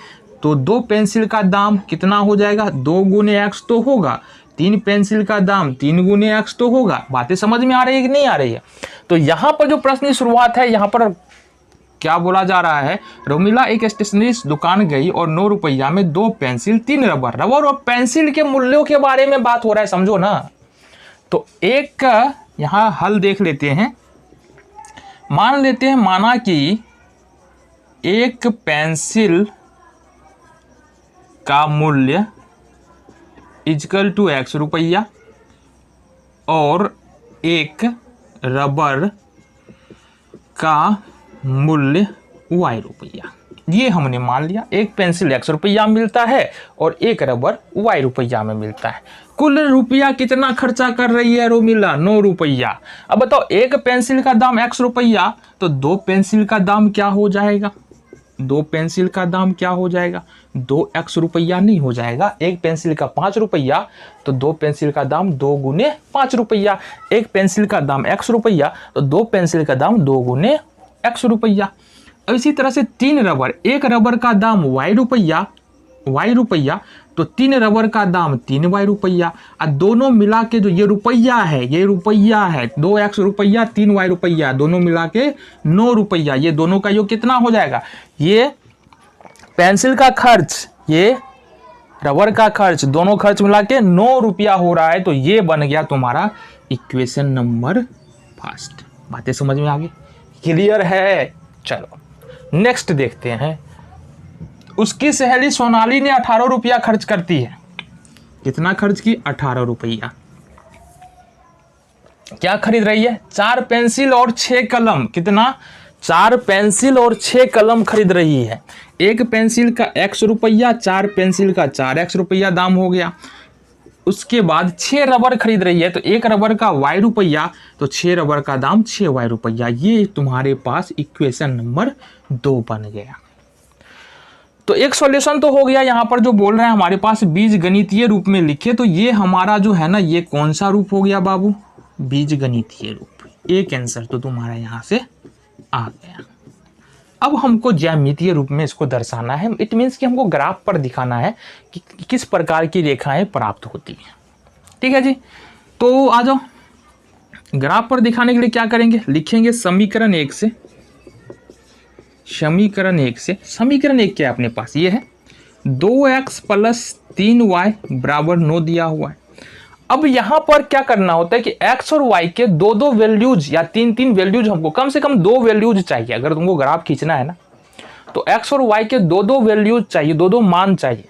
तो 2 पेंसिल का दाम कितना हो जाएगा, 2 × x तो होगा। 3 पेंसिल का दाम 3 × x तो होगा। बातें समझ में आ रही है कि नहीं आ रही है? तो यहाँ पर जो प्रश्न की शुरुआत है, यहाँ पर क्या बोला जा रहा है, रोमिला एक स्टेशनरी दुकान गई और 9 रुपया में 2 पेंसिल 3 रबर और पेंसिल के मूल्यों के बारे में बात हो रहा है, समझो ना। तो एक का यहाँ हल देख लेते हैं। मान लेते हैं, माना कि एक पेंसिल का मूल्य = x रुपया और एक रबर का मूल्य y रुपया। ये हमने मान लिया, एक पेंसिल x रुपया मिलता है और एक रबर y रुपया में मिलता है। कुल रुपया कितना खर्चा कर रही है रोमिला, 9 रुपया। अब बताओ, एक पेंसिल का दाम x रुपया, तो 2 पेंसिल का दाम क्या हो जाएगा, 2 पेंसिल का दाम क्या हो जाएगा, 2x रुपया नहीं हो जाएगा। एक पेंसिल का 5 रुपया, तो 2 पेंसिल का दाम 2 × 5 रुपया। एक पेंसिल का दाम x रुपया, तो 2 पेंसिल का दाम 2 × x रुपया। इसी तरह से 3 रबर, एक रबर का दाम y रुपया, तो 3 रबर का दाम 3y रुपया। और दोनों मिला के जो ये रुपया है 2x रुपया 3y रुपया, दोनों मिला के 9 रुपया। ये दोनों का योग कितना हो जाएगा, ये पेंसिल का खर्च, ये रबर का खर्च, दोनों खर्च मिला के 9 रुपया हो रहा है। तो ये बन गया तुम्हारा इक्वेशन नंबर 1। बातें समझ में आ गई, क्लियर है? चलो नेक्स्ट देखते हैं। उसकी सहेली सोनाली ने 18 रुपया खर्च करती है। कितना खर्च की, 18 रुपया। क्या खरीद रही है, 4 पेंसिल और 6 कलम। कितना, 4 पेंसिल और 6 कलम खरीद रही है। एक पेंसिल का x रुपया, 4 पेंसिल का 4x रुपया दाम हो गया। उसके बाद 6 रबर खरीद रही है, तो एक रबर का y रुपया, तो 6 रबर का दाम 6y रुपया। ये तुम्हारे पास इक्वेशन नंबर 2 बन गया। तो एक सॉल्यूशन तो हो गया। यहाँ पर जो बोल रहे हैं हमारे पास बीज गणितीय रूप में लिखे, तो ये हमारा जो है ना, ये कौन सा रूप हो गया बाबू, बीज गणितीय रूप। एक आंसर तो तुम्हारा यहाँ से आ गया। अब हमको ज्यामितीय रूप में इसको दर्शाना है। इट मीन्स कि हमको ग्राफ पर दिखाना है कि किस प्रकार की रेखाएं प्राप्त होती हैं। ठीक है जी, तो आ जाओ। ग्राफ पर दिखाने के लिए क्या करेंगे, लिखेंगे समीकरण 1 से। समीकरण 1 से, समीकरण 1 क्या है अपने पास, ये है 2x + 3y = 9 दिया हुआ है। अब यहाँ पर क्या करना होता है कि x और y के 2-2 वैल्यूज या 3-3 वैल्यूज, हमको कम से कम 2 वैल्यूज चाहिए। अगर तुमको ग्राफ खींचना है ना, तो x और y के 2-2 वैल्यूज चाहिए, 2-2 मान चाहिए।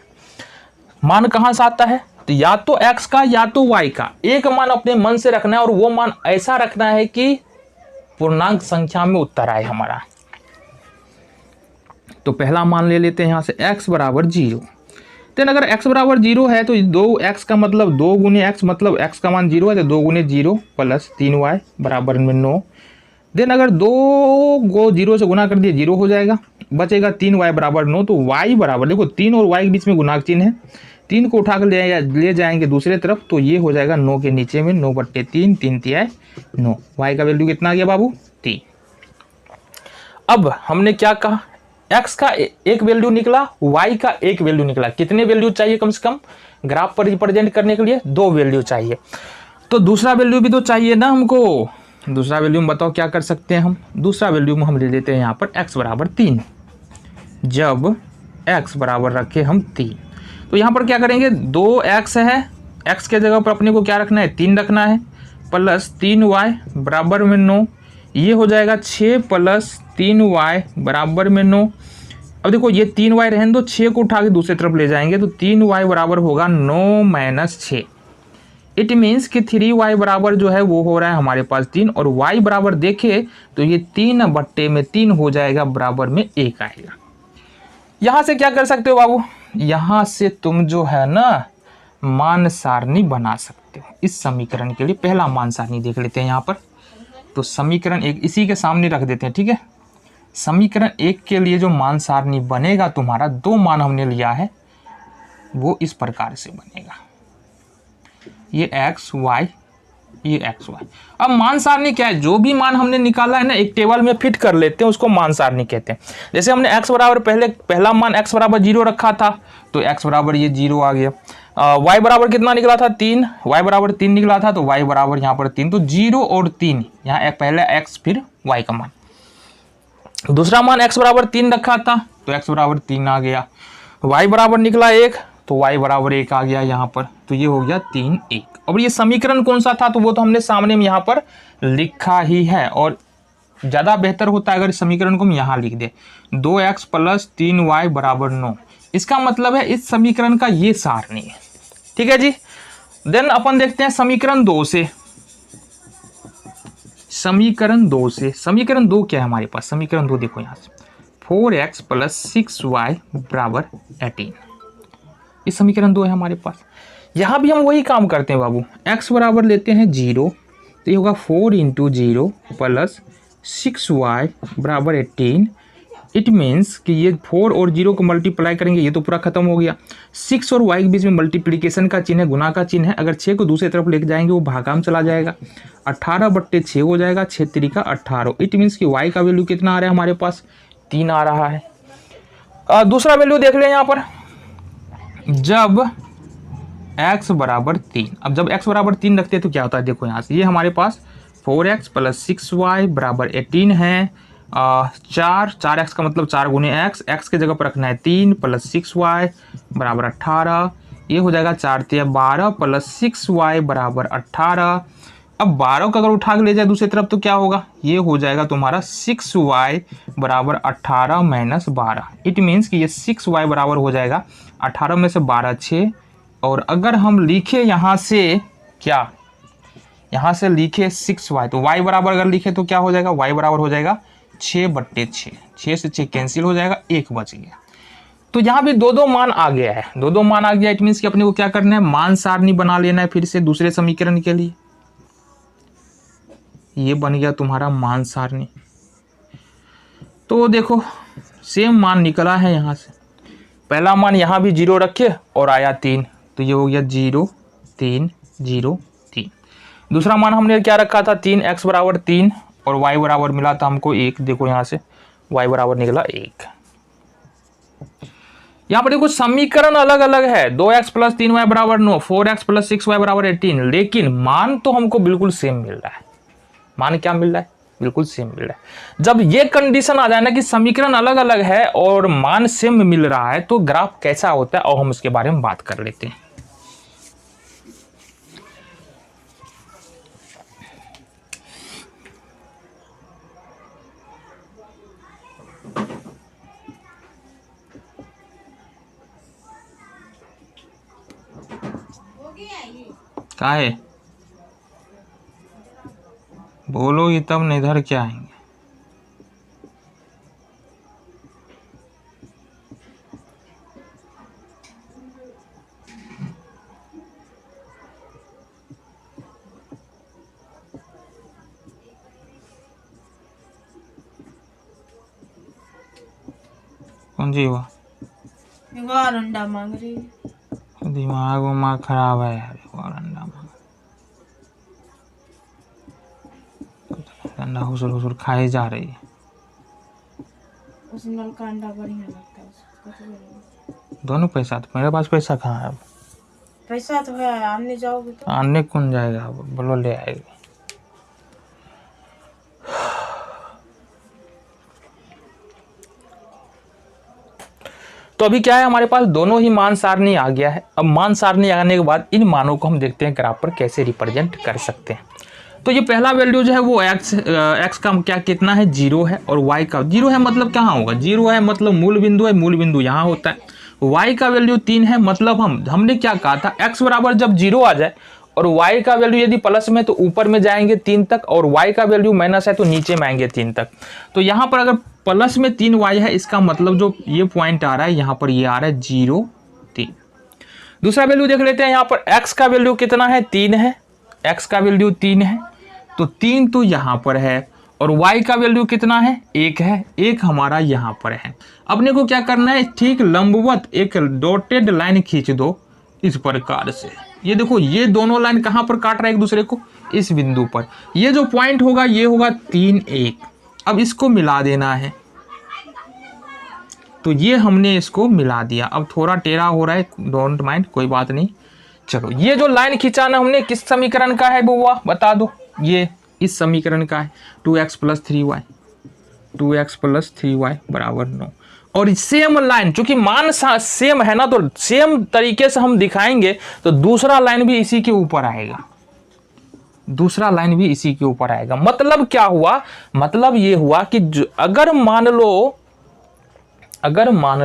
मान कहाँ से आता है, तो या तो x का या तो y का एक मान अपने मन से रखना है, और वो मान ऐसा रखना है कि पूर्णांक संख्या में उत्तर आए हमारा। तो पहला मान ले लेते हैं यहाँ से x = 0। देन अगर x बराबर 0 है तो 2x का मतलब 2 गुने x, मतलब x का मान 0 है तो 2 गुने 0 प्लस 3y बराबर में 9। देन अगर 2 को 0 से गुना कर दिए 0 हो जाएगा, बचेगा 3y बराबर 9। तो y बराबर, देखो 3 और y के बीच में गुणाक चिन्ह है, 3 को उठा कर ले जाएंगे दूसरे तरफ तो ये हो जाएगा 9 के नीचे में 9/3, 3 तिया 9। y का वैल्यू कितना आ गया बाबू? 3। अब हमने क्या कहा, x का एक वैल्यू निकला, y का एक वैल्यू निकला। कितने वैल्यू चाहिए कम से कम ग्राफ पर रिप्रेजेंट करने के लिए? 2 वैल्यू चाहिए। तो दूसरा वैल्यू भी तो चाहिए ना हमको। दूसरा वैल्यू में बताओ क्या कर सकते हैं हम? दूसरा वैल्यू में हम ले लेते हैं यहाँ पर x बराबर 3। जब x बराबर रखे हम 3 तो यहाँ पर क्या करेंगे, 2x है, x के जगह पर अपने को क्या रखना है? 3 रखना है, प्लस 3y बराबर में 9। ये हो जाएगा 6 प्लस 3y बराबर में 9। अब देखो ये 3y रहने दो, 6 को उठा के दूसरी तरफ ले जाएंगे तो 3y बराबर होगा 9 माइनस 6। इट मीन्स कि 3y बराबर जो है वो हो रहा है हमारे पास 3, और y बराबर देखे तो ये 3/3 हो जाएगा, बराबर में 1 आएगा। यहाँ से क्या कर सकते हो बाबू, यहाँ से तुम जो है ना मान सारणी बना सकते हो। इस समीकरण के लिए पहला मान सारणी देख लेते हैं यहाँ पर। तो समीकरण 1 इसी के सामने रख देते हैं, ठीक है। समीकरण 1 के लिए जो मान सारणी बनेगा तुम्हारा, 2 मान हमने लिया है, वो इस प्रकार से बनेगा, ये x y, ये x y। अब मान सारणी क्या है, जो भी मान हमने निकाला है ना एक टेबल में फिट कर लेते हैं, उसको मान सारणी कहते हैं। जैसे हमने x बराबर पहला मान x बराबर 0 रखा था तो x बराबर ये 0 आ गया। y बराबर कितना निकला था? 3, y बराबर 3 निकला था तो y बराबर यहाँ पर 3। तो 0 और 3, यहाँ पहले x फिर y का मान। दूसरा मान x बराबर 3 रखा था तो x बराबर 3 आ गया। y बराबर निकला 1 तो y बराबर 1 आ गया यहाँ पर, तो ये हो गया 3 1। और ये समीकरण कौन सा था तो वो तो हमने सामने में यहाँ पर लिखा ही है, और ज़्यादा बेहतर होता है अगर इस समीकरण को हम यहाँ लिख दे, 2x प्लस 3y बराबर 9। इसका मतलब है इस समीकरण का ये सारणी है, ठीक है जी। देन अपन देखते हैं समीकरण 2 से। समीकरण 2 क्या है हमारे पास? समीकरण 2 देखो यहाँ से, 4x प्लस 6y बराबर 18। इस समीकरण 2 है हमारे पास। यहाँ भी हम वही काम करते हैं बाबू, x बराबर लेते हैं 0 तो ये होगा 4 इंटू 0 प्लस 6y बराबर 18। इट मीन्स कि ये 4 और 0 को मल्टीप्लाई करेंगे, ये तो पूरा खत्म हो गया। 6 और y के बीच में मल्टीप्लिकेशन का चिन्ह है, गुना का चिन्ह है। अगर 6 को दूसरी तरफ लेके जाएंगे वो भागा में चला जाएगा, 18/6 हो जाएगा, 6 3 18। इट मीन्स कि y का वैल्यू कितना आ रहा है हमारे पास? 3 आ रहा है। दूसरा वैल्यू देख लें यहाँ पर, जब x बराबर 3। अब जब x बराबर 3 रखते हैं तो क्या होता है, देखो यहाँ से, ये हमारे पास 4x प्लस 6y बराबर 18 है। 4x का मतलब 4 गुने x के जगह पर रखना है 3 प्लस 6y बराबर 18। ये हो जाएगा 4 3 12 प्लस 6y बराबर 18। अब 12 को अगर उठा के ले जाए दूसरी तरफ तो क्या होगा, ये हो जाएगा तुम्हारा 6y बराबर 18 माइनस 12। इट मीन्स कि ये 6y बराबर हो जाएगा 18 में से 12 6। और अगर हम लिखे यहाँ से क्या, यहाँ से लिखे 6y तो y बराबर अगर लिखे तो क्या हो जाएगा, y बराबर हो जाएगा 6/6। 6 से 6 कैंसिल हो जाएगा, 1 बच गया। तो यहाँ भी 2 मान आ गया है, 2 मान आ गया। इट मीन्स कि अपने को क्या करना है, मान सारणी बना लेना है फिर से दूसरे समीकरण के लिए। ये बन गया तुम्हारा मान सारणी। तो देखो सेम मान निकला है यहाँ से, पहला मान यहाँ भी 0 रखे और आया 3 तो ये हो गया 0 3 0 3। दूसरा मान हमने क्या रखा था, 3, x बराबर 3 और y बराबर मिला था हमको 1। देखो यहाँ से y बराबर निकला 1। यहाँ पर देखो समीकरण अलग अलग है, 2x प्लस 3y बराबर 9, 4x प्लस 6y बराबर 18, लेकिन मान तो हमको बिल्कुल सेम मिल रहा है। मान क्या मिल रहा है, बिल्कुल सेम मिल रहा है। जब ये कंडीशन आ जाए ना कि समीकरण अलग अलग है और मान सेम मिल रहा है तो ग्राफ कैसा होता है और हम उसके बारे में बात कर लेते हैं। क्या है, बोलोगी तब न इधर क्या आएंगे। कौन सी हुआ? एक और अंडा मांग रही है। दिमाग उमाग खराब है यार, एक और अंडा मांग। अंडा हुसुर हुसुर खाए जा रही है। उस नल का अंडा बढ़िया लगता है उसको। दोनों पैसा, तो मेरे पास पैसा कहाँ है अब? पैसा तो है, आने जाओगे तो। आने कौन जाएगा? बोलो ले आएगी। तो अभी क्या है, हमारे पास दोनों ही मान सारणी आ गया है। अब मान सारणी आने के बाद इन मानों को हम देखते हैं ग्राफ पर कैसे रिप्रेजेंट कर सकते हैं। तो ये पहला वैल्यू जो है वो x का क्या कितना है, 0 है, और y का 0 है मतलब कहाँ होगा, 0 है मतलब मूल बिंदु है, मूल बिंदु यहाँ होता है। y का वैल्यू 3 है मतलब हमने क्या कहा था, x बराबर जब 0 आ जाए और y का वैल्यू यदि प्लस में तो ऊपर में जाएंगे 3 तक, और y का वैल्यू माइनस है तो नीचे में आएंगे 3 तक। तो यहाँ पर अगर प्लस में 3y है, इसका मतलब जो ये पॉइंट आ रहा है यहाँ पर, ये आ रहा है 0 3। दूसरा वैल्यू देख लेते हैं, यहाँ पर x का वैल्यू कितना है, 3 है, x का वैल्यू 3 है, तो 3 तो यहाँ पर है, और y का वैल्यू कितना है, 1 है, 1 हमारा यहाँ पर है। अपने को क्या करना है, ठीक लंबवत एक डॉटेड लाइन खींच दो इस प्रकार से। ये देखो, ये दोनों लाइन कहाँ पर काट रहा है एक दूसरे को, इस बिंदु पर। ये जो पॉइंट होगा ये होगा 3 1। अब इसको मिला देना है, तो ये हमने इसको मिला दिया। अब थोड़ा टेढ़ा हो रहा है, डोंट माइंड, कोई बात नहीं। चलो, ये जो लाइन खिंचाना हमने किस समीकरण का है बुआ, बता दो। ये इस समीकरण का है, 2x + 3y, 2x + 3y बराबर 9। और सेम लाइन, चूंकि मान सेम है ना, तो सेम तरीके से हम दिखाएंगे, तो दूसरा लाइन भी इसी के ऊपर आएगा, दूसरा लाइन भी इसी के ऊपर आएगा। मतलब क्या हुआ, मतलब ये हुआ कि अगर मान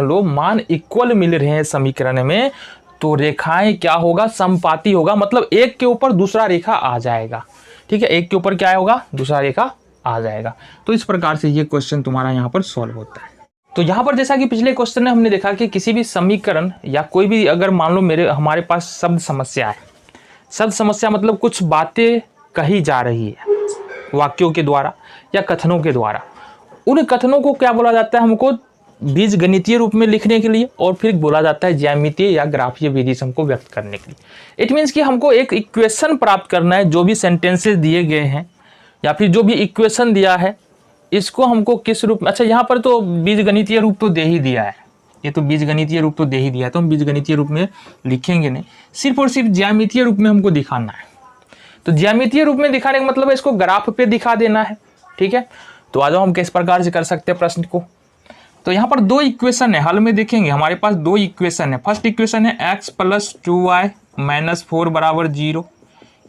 लो मान इक्वल मिल रहे हैं समीकरण में, तो रेखाएं क्या होगा, समपाती होगा, मतलब एक के ऊपर दूसरा रेखा आ जाएगा। ठीक है, एक के ऊपर क्या होगा, दूसरा रेखा आ जाएगा। तो इस प्रकार से ये क्वेश्चन तुम्हारा यहाँ पर सॉल्व होता है। तो यहाँ पर जैसा कि पिछले क्वेश्चन में हमने देखा कि किसी भी समीकरण या कोई भी, अगर मान लो हमारे पास शब्द समस्या है, शब्द समस्या मतलब कुछ बातें कही जा रही है वाक्यों के द्वारा या कथनों के द्वारा, उन कथनों को क्या बोला जाता है, हमको बीज गणितीय रूप में लिखने के लिए, और फिर बोला जाता है ज्यामितीय या ग्राफीय विधि से हमको व्यक्त करने के लिए। इट मीन्स कि हमको एक इक्वेशन प्राप्त करना है, जो भी सेंटेंसेस दिए गए हैं या फिर जो भी इक्वेशन दिया है, इसको हमको किस रूप में, अच्छा यहाँ पर तो बीज गणितीय रूप तो दे ही दिया है, ये तो बीज गणितीय रूप तो दे ही दिया है, तो हम बीज गणितीय रूप में लिखेंगे नहीं, सिर्फ और सिर्फ ज्यामितीय रूप में हमको दिखाना है। तो ज्यामितीय रूप में दिखाने का मतलब है इसको ग्राफ पे दिखा देना है। ठीक है, तो आ जाओ हम किस प्रकार से कर सकते हैं प्रश्न को। तो यहाँ पर दो इक्वेशन है, हल में देखेंगे हमारे पास दो इक्वेशन है। फर्स्ट इक्वेशन है x + 2y - 4 = 0,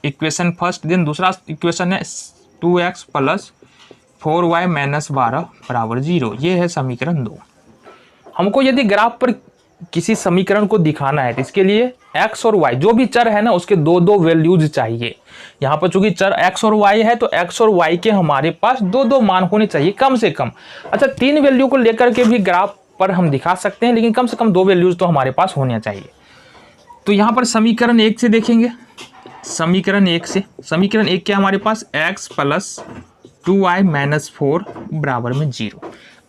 equation first. Then दूसरा इक्वेशन है 2x + 4y - 12 = 0। ये है समीकरण 2। हमको यदि ग्राफ पर किसी समीकरण को दिखाना है, तो इसके लिए x और y जो भी चर है ना, उसके दो दो वैल्यूज चाहिए। यहाँ पर चूंकि चर x और y है, तो x और y के हमारे पास दो दो मान होने चाहिए कम से कम। अच्छा, 3 वैल्यू को लेकर के भी ग्राफ पर हम दिखा सकते हैं, लेकिन कम से कम 2 वैल्यूज तो हमारे पास होने चाहिए। तो यहाँ पर समीकरण 1 से देखेंगे, समीकरण 1 से, समीकरण 1 क्या हमारे पास, x + 2y - 4 = 0।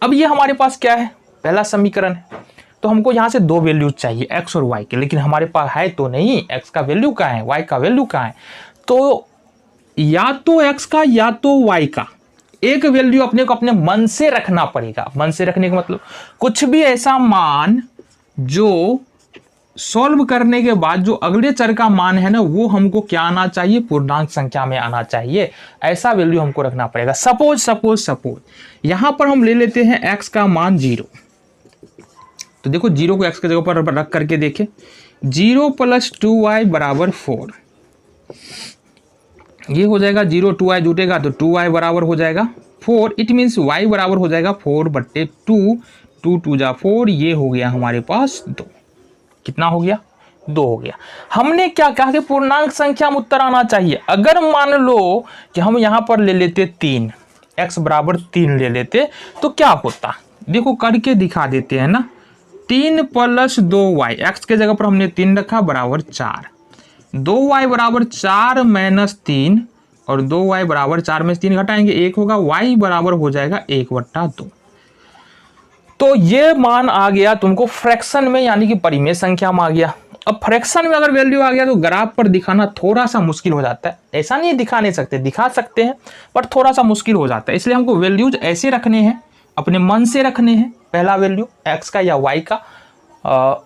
अब ये हमारे पास क्या है, पहला समीकरण है, तो हमको यहाँ से 2 वैल्यूज चाहिए x और y के, लेकिन हमारे पास है तो नहीं, x का वैल्यू कहाँ है, y का वैल्यू कहाँ है। तो या तो x का या तो y का एक वैल्यू अपने को अपने मन से रखना पड़ेगा। मन से रखने का मतलब कुछ भी ऐसा मान जो सॉल्व करने के बाद जो अगले चर का मान है ना, वो हमको क्या आना चाहिए, पूर्णांक संख्या में आना चाहिए। ऐसा वैल्यू हमको रखना पड़ेगा। सपोज यहां पर हम ले लेते हैं x का मान 0। तो देखो 0 को x की जगह पर रख करके देखें, 0 + 2y = 4। ये हो जाएगा 0 2y जुटेगा तो 2y बराबर हो जाएगा 4। इट मीन्स y बराबर हो जाएगा 4/2, 2 2 जा 4। ये हो गया हमारे पास 2। कितना हो गया, 2 हो गया। हमने क्या कहा कि पूर्णांक संख्या में उत्तर आना चाहिए। अगर मान लो कि हम यहां पर ले लेते 3, x बराबर 3 ले लेते, तो क्या होता, देखो करके दिखा देते हैं ना। 3 + 2y, x के जगह पर हमने 3 रखा, बराबर 4। 2y बराबर 4 - 3, और 2y बराबर 4 में से 3 घटाएंगे 1 होगा, y बराबर हो जाएगा 1/2। तो ये मान आ गया तुमको फ्रैक्शन में, यानी कि परिमेय संख्या में आ गया। अब फ्रैक्शन में अगर वैल्यू आ गया तो ग्राफ पर दिखाना थोड़ा सा मुश्किल हो जाता है। ऐसा नहीं दिखा नहीं सकते, दिखा सकते हैं, पर थोड़ा सा मुश्किल हो जाता है। इसलिए हमको वैल्यूज ऐसे रखने हैं, अपने मन से रखने हैं, पहला वैल्यू एक्स का या वाई का,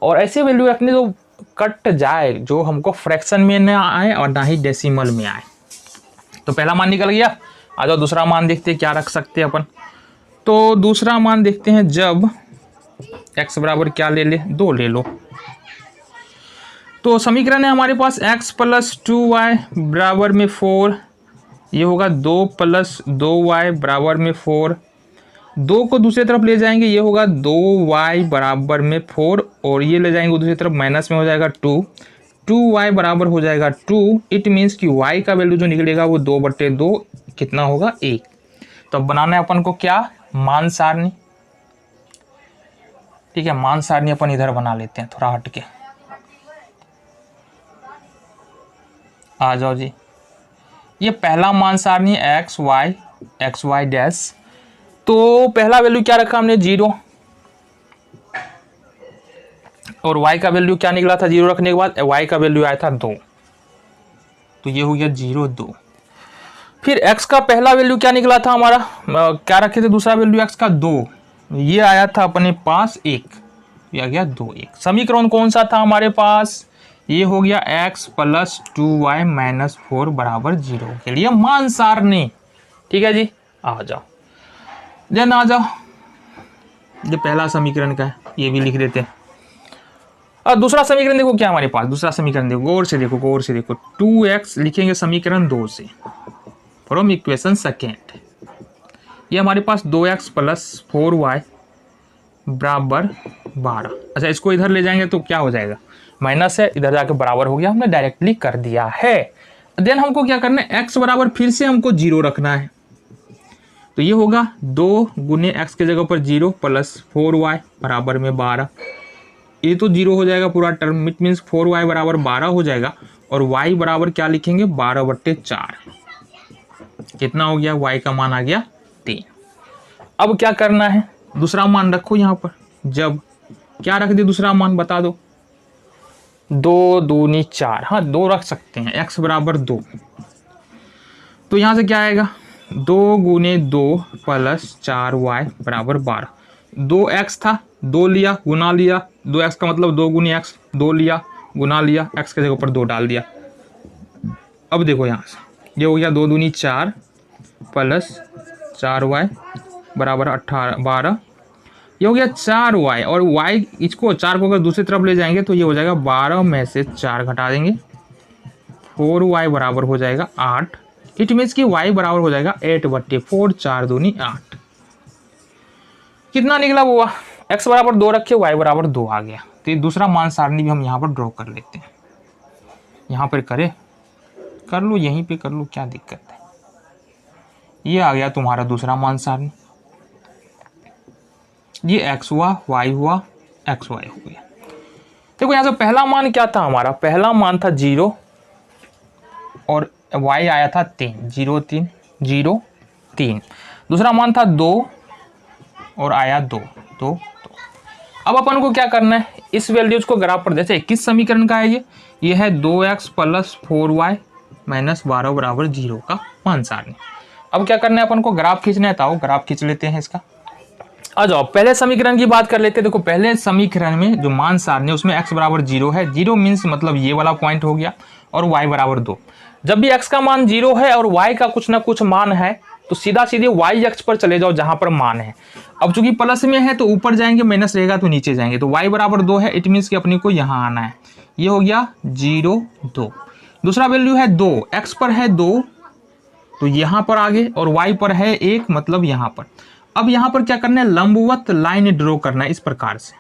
और ऐसे वैल्यू रखने जो कट जाए, जो हमको फ्रैक्शन में न आए और ना ही डेसिमल में आए। तो पहला मान निकल गया। आ जाओ दूसरा मान देखते हैं क्या रख सकते हैं अपन। तो दूसरा मान देखते हैं, जब x बराबर क्या ले ले, 2 ले लो। तो समीकरण है हमारे पास x प्लस 2y बराबर में 4, ये होगा 2 प्लस 2y बराबर में 4। 2 को दूसरी तरफ ले जाएंगे, ये होगा 2y बराबर में 4, और ये ले जाएंगे दूसरी तरफ, माइनस में हो जाएगा 2। 2y बराबर हो जाएगा 2। इट मीन्स कि y का वैल्यू जो निकलेगा वो 2/2 कितना होगा, 1। तो अब बनाना है अपन को क्या, मान सारणी। ठीक है, मान सारणी अपन इधर बना लेते हैं थोड़ा हटके। आ जाओ जी, ये पहला मान सारणी एक्स वाई डैश। तो पहला वैल्यू क्या रखा हमने, 0, और y का वैल्यू क्या निकला था 0 रखने के बाद, y का वैल्यू आया था 2, तो ये हो गया 0 2। फिर x का पहला वैल्यू क्या निकला था हमारा, क्या रखे थे दूसरा वैल्यू x का 2, ये आया था अपने पास 1, ये आ गया 2 1। समीकरण कौन सा था हमारे पास, ये हो गया x प्लस 2y माइनस 4 बराबर 0 के लिए मान सारणी। ठीक है जी, आ जाओ देन आ जाओ, ये पहला समीकरण का है, ये भी लिख देते हैं। और दूसरा समीकरण देखो क्या हमारे पास, दूसरा समीकरण देखो, गौर से देखो, गौर से देखो। 2x लिखेंगे समीकरण 2 से, फ्रॉम इक्वेशन सेकेंड। ये हमारे पास 2x प्लस 4y बराबर 12। अच्छा, इसको इधर ले जाएंगे तो क्या हो जाएगा, माइनस है, इधर जाके बराबर हो गया, हमने डायरेक्टली कर दिया है। देन हमको क्या करना है, x बराबर फिर से हमको 0 रखना है। तो ये होगा 2 गुने x के जगह पर 0 प्लस 4y बराबर में 12। ये तो 0 हो जाएगा पूरा टर्म, इट मीन्स 4y बराबर 12 हो जाएगा, और y बराबर क्या लिखेंगे, 12/4। कितना हो गया, y का मान आ गया 3। अब क्या करना है, दूसरा मान रखो यहाँ पर। जब क्या रख दे दूसरा मान, बता दो, 2 दूनी 4, हाँ 2 रख सकते हैं, x बराबर 2। तो यहाँ से क्या आएगा, 2 गुने 2 प्लस 4y बराबर 12। 2x था, 2 लिया गुना लिया, 2x का मतलब 2 गुने x, 2 लिया गुना लिया, x के जगह पर 2 डाल दिया। अब देखो यहाँ से ये हो गया 2 दूनी 4 प्लस 4y बराबर 12। ये हो गया 4y, और y इसको 4 को अगर दूसरी तरफ ले जाएंगे तो ये हो जाएगा 12 में से 4 घटा देंगे, 4y बराबर हो जाएगा 8। इट मीन्स कि y बराबर हो जाएगा 8/4, 4 दूनी 8। कितना निकला वो, x बराबर 2 रखे, y बराबर 2 आ गया। तो ये दूसरा मान सारणी भी हम यहाँ पर ड्रॉ कर लेते हैं। यहाँ पर कर लो, यहीं पे कर लो, क्या दिक्कत है। ये आ गया तुम्हारा दूसरा मान सारणी। ये x हुआ, y हुआ, x y हो गया। देखो यहाँ से पहला मान क्या था हमारा, पहला मान था 0 और y आया था 3, 0 3 0 3। दूसरा मान था 2 और आया 2 2 2। अब अपन को क्या करना है, इस वैल्यूज को ग्राफ पर, जैसे किस समीकरण का है ये है 2x प्लस 4y माइनस 12 बराबर 0 का मान सारणी। अब क्या करना है अपन को, ग्राफ खींचना है, तो ग्राफ खींच लेते हैं इसका। आ जाओ पहले समीकरण की बात कर लेते हैं। देखो पहले समीकरण में जो मान सारणी है उसमें x बराबर 0 है, 0 मीन्स मतलब ये वाला पॉइंट हो गया, और y बराबर 2। जब भी x का मान 0 है और y का कुछ ना कुछ मान है तो सीधा सीधे y अक्ष पर चले जाओ जहां पर मान है। अब चूंकि प्लस में है तो ऊपर जाएंगे, माइनस रहेगा तो नीचे जाएंगे। तो y बराबर 2 है, इट मीन्स कि अपने को यहाँ आना है। ये हो गया 0 2। दूसरा वैल्यू है 2, x पर है 2 तो यहाँ पर आगे, और y पर है 1 मतलब यहाँ पर। अब यहाँ पर क्या करना है, लंबवत लाइन ड्रॉ करना है इस प्रकार से।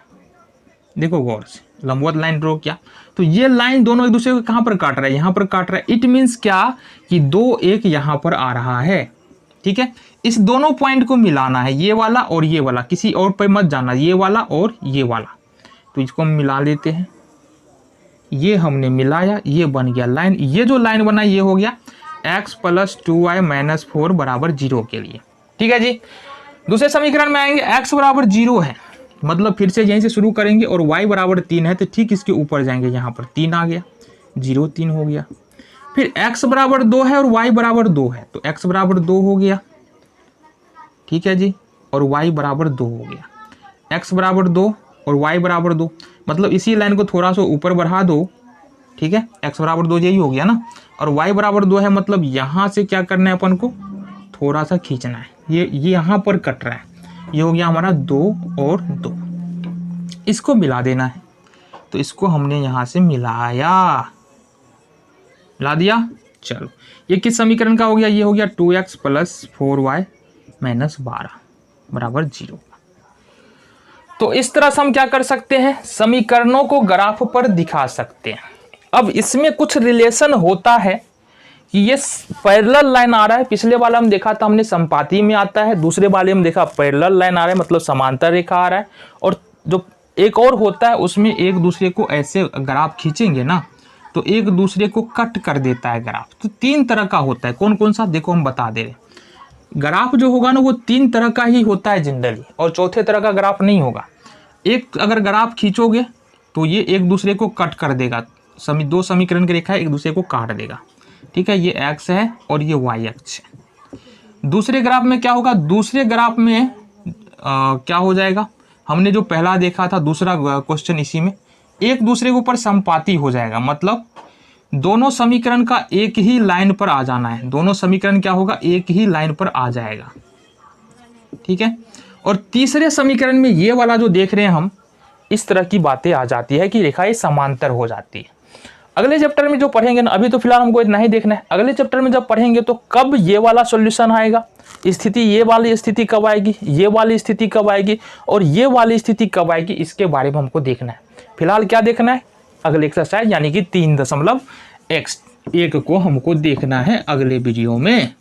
देखो गौर से, लंबवत लाइन ड्रॉ किया तो ये लाइन दोनों एक दूसरे को कहाँ पर काट रहा है, यहाँ पर काट रहा है। इट मीन्स क्या कि 2 1 यहाँ पर आ रहा है। ठीक है, इस दोनों पॉइंट को मिलाना है, ये वाला और ये वाला, किसी और पे मत जाना, ये वाला और ये वाला। तो इसको हम मिला लेते हैं, ये हमने मिलाया, ये बन गया लाइन। ये जो लाइन बना ये हो गया x प्लस 2y माइनस 4 बराबर 0 के लिए। ठीक है जी, दूसरे समीकरण में आएंगे, x बराबर 0 है, मतलब फिर से यहीं से शुरू करेंगे और y बराबर 3 है तो ठीक इसके ऊपर जाएंगे, यहाँ पर 3 आ गया, 0 3 हो गया। फिर x बराबर 2 है और y बराबर 2 है तो x बराबर 2 हो गया, ठीक है जी, और y बराबर 2 हो गया। x बराबर 2 और y बराबर 2, मतलब इसी लाइन को थोड़ा सा ऊपर बढ़ा दो, ठीक है, x बराबर 2 यही हो गया ना, और y बराबर 2 है, मतलब यहाँ से क्या करना है अपन को, थोड़ा सा खींचना है, ये यहाँ पर कट रहा है, ये हो गया हमारा 2 और 2, इसको मिला देना है। तो इसको हमने यहाँ से मिला दिया। चलो ये किस समीकरण का हो गया, ये हो गया 2x + 4y - 12 बराबर 0। तो इस तरह से हम क्या कर सकते हैं, समीकरणों को ग्राफ पर दिखा सकते हैं। अब इसमें कुछ रिलेशन होता है कि ये पैरेलल लाइन आ रहा है, पिछले वाला हम देखा था हमने संपाती में आता है, दूसरे वाले में देखा पैरेलल लाइन आ रहा है मतलब समांतर रेखा आ रहा है, और जो एक और होता है उसमें एक दूसरे को ऐसे ग्राफ खींचेंगे ना तो एक दूसरे को कट कर देता है ग्राफ। तो 3 तरह का होता है, कौन कौन सा देखो हम बता दे रहे, ग्राफ जो होगा ना वो 3 तरह का ही होता है जनरली, और चौथे तरह का ग्राफ नहीं होगा। एक अगर ग्राफ खींचोगे तो ये एक दूसरे को कट कर देगा, दो समीकरण की रेखा एक दूसरे को काट देगा, ठीक है, ये x है और ये y अक्ष है। दूसरे ग्राफ में क्या होगा, दूसरे ग्राफ में क्या हो जाएगा, हमने जो पहला देखा था दूसरा क्वेश्चन, इसी में एक दूसरे के ऊपर संपाती हो जाएगा, मतलब दोनों समीकरण का एक ही लाइन पर आ जाना है, दोनों समीकरण क्या होगा एक ही लाइन पर आ जाएगा, ठीक है। और तीसरे समीकरण में ये वाला जो देख रहे हैं हम, इस तरह की बातें आ जाती है कि रेखाएं समांतर हो जाती है। अगले चैप्टर में जो पढ़ेंगे ना, अभी तो फिलहाल हमको इतना ही देखना है, अगले चैप्टर में जब पढ़ेंगे तो कब ये वाला सॉल्यूशन आएगा, स्थिति ये वाली स्थिति कब आएगी, ये वाली स्थिति कब आएगी और ये वाली स्थिति कब आएगी, इसके बारे में हमको देखना है। फिलहाल क्या देखना है, अगले एक्सरसाइज यानी कि 3.1 को हमको देखना है अगले वीडियो में।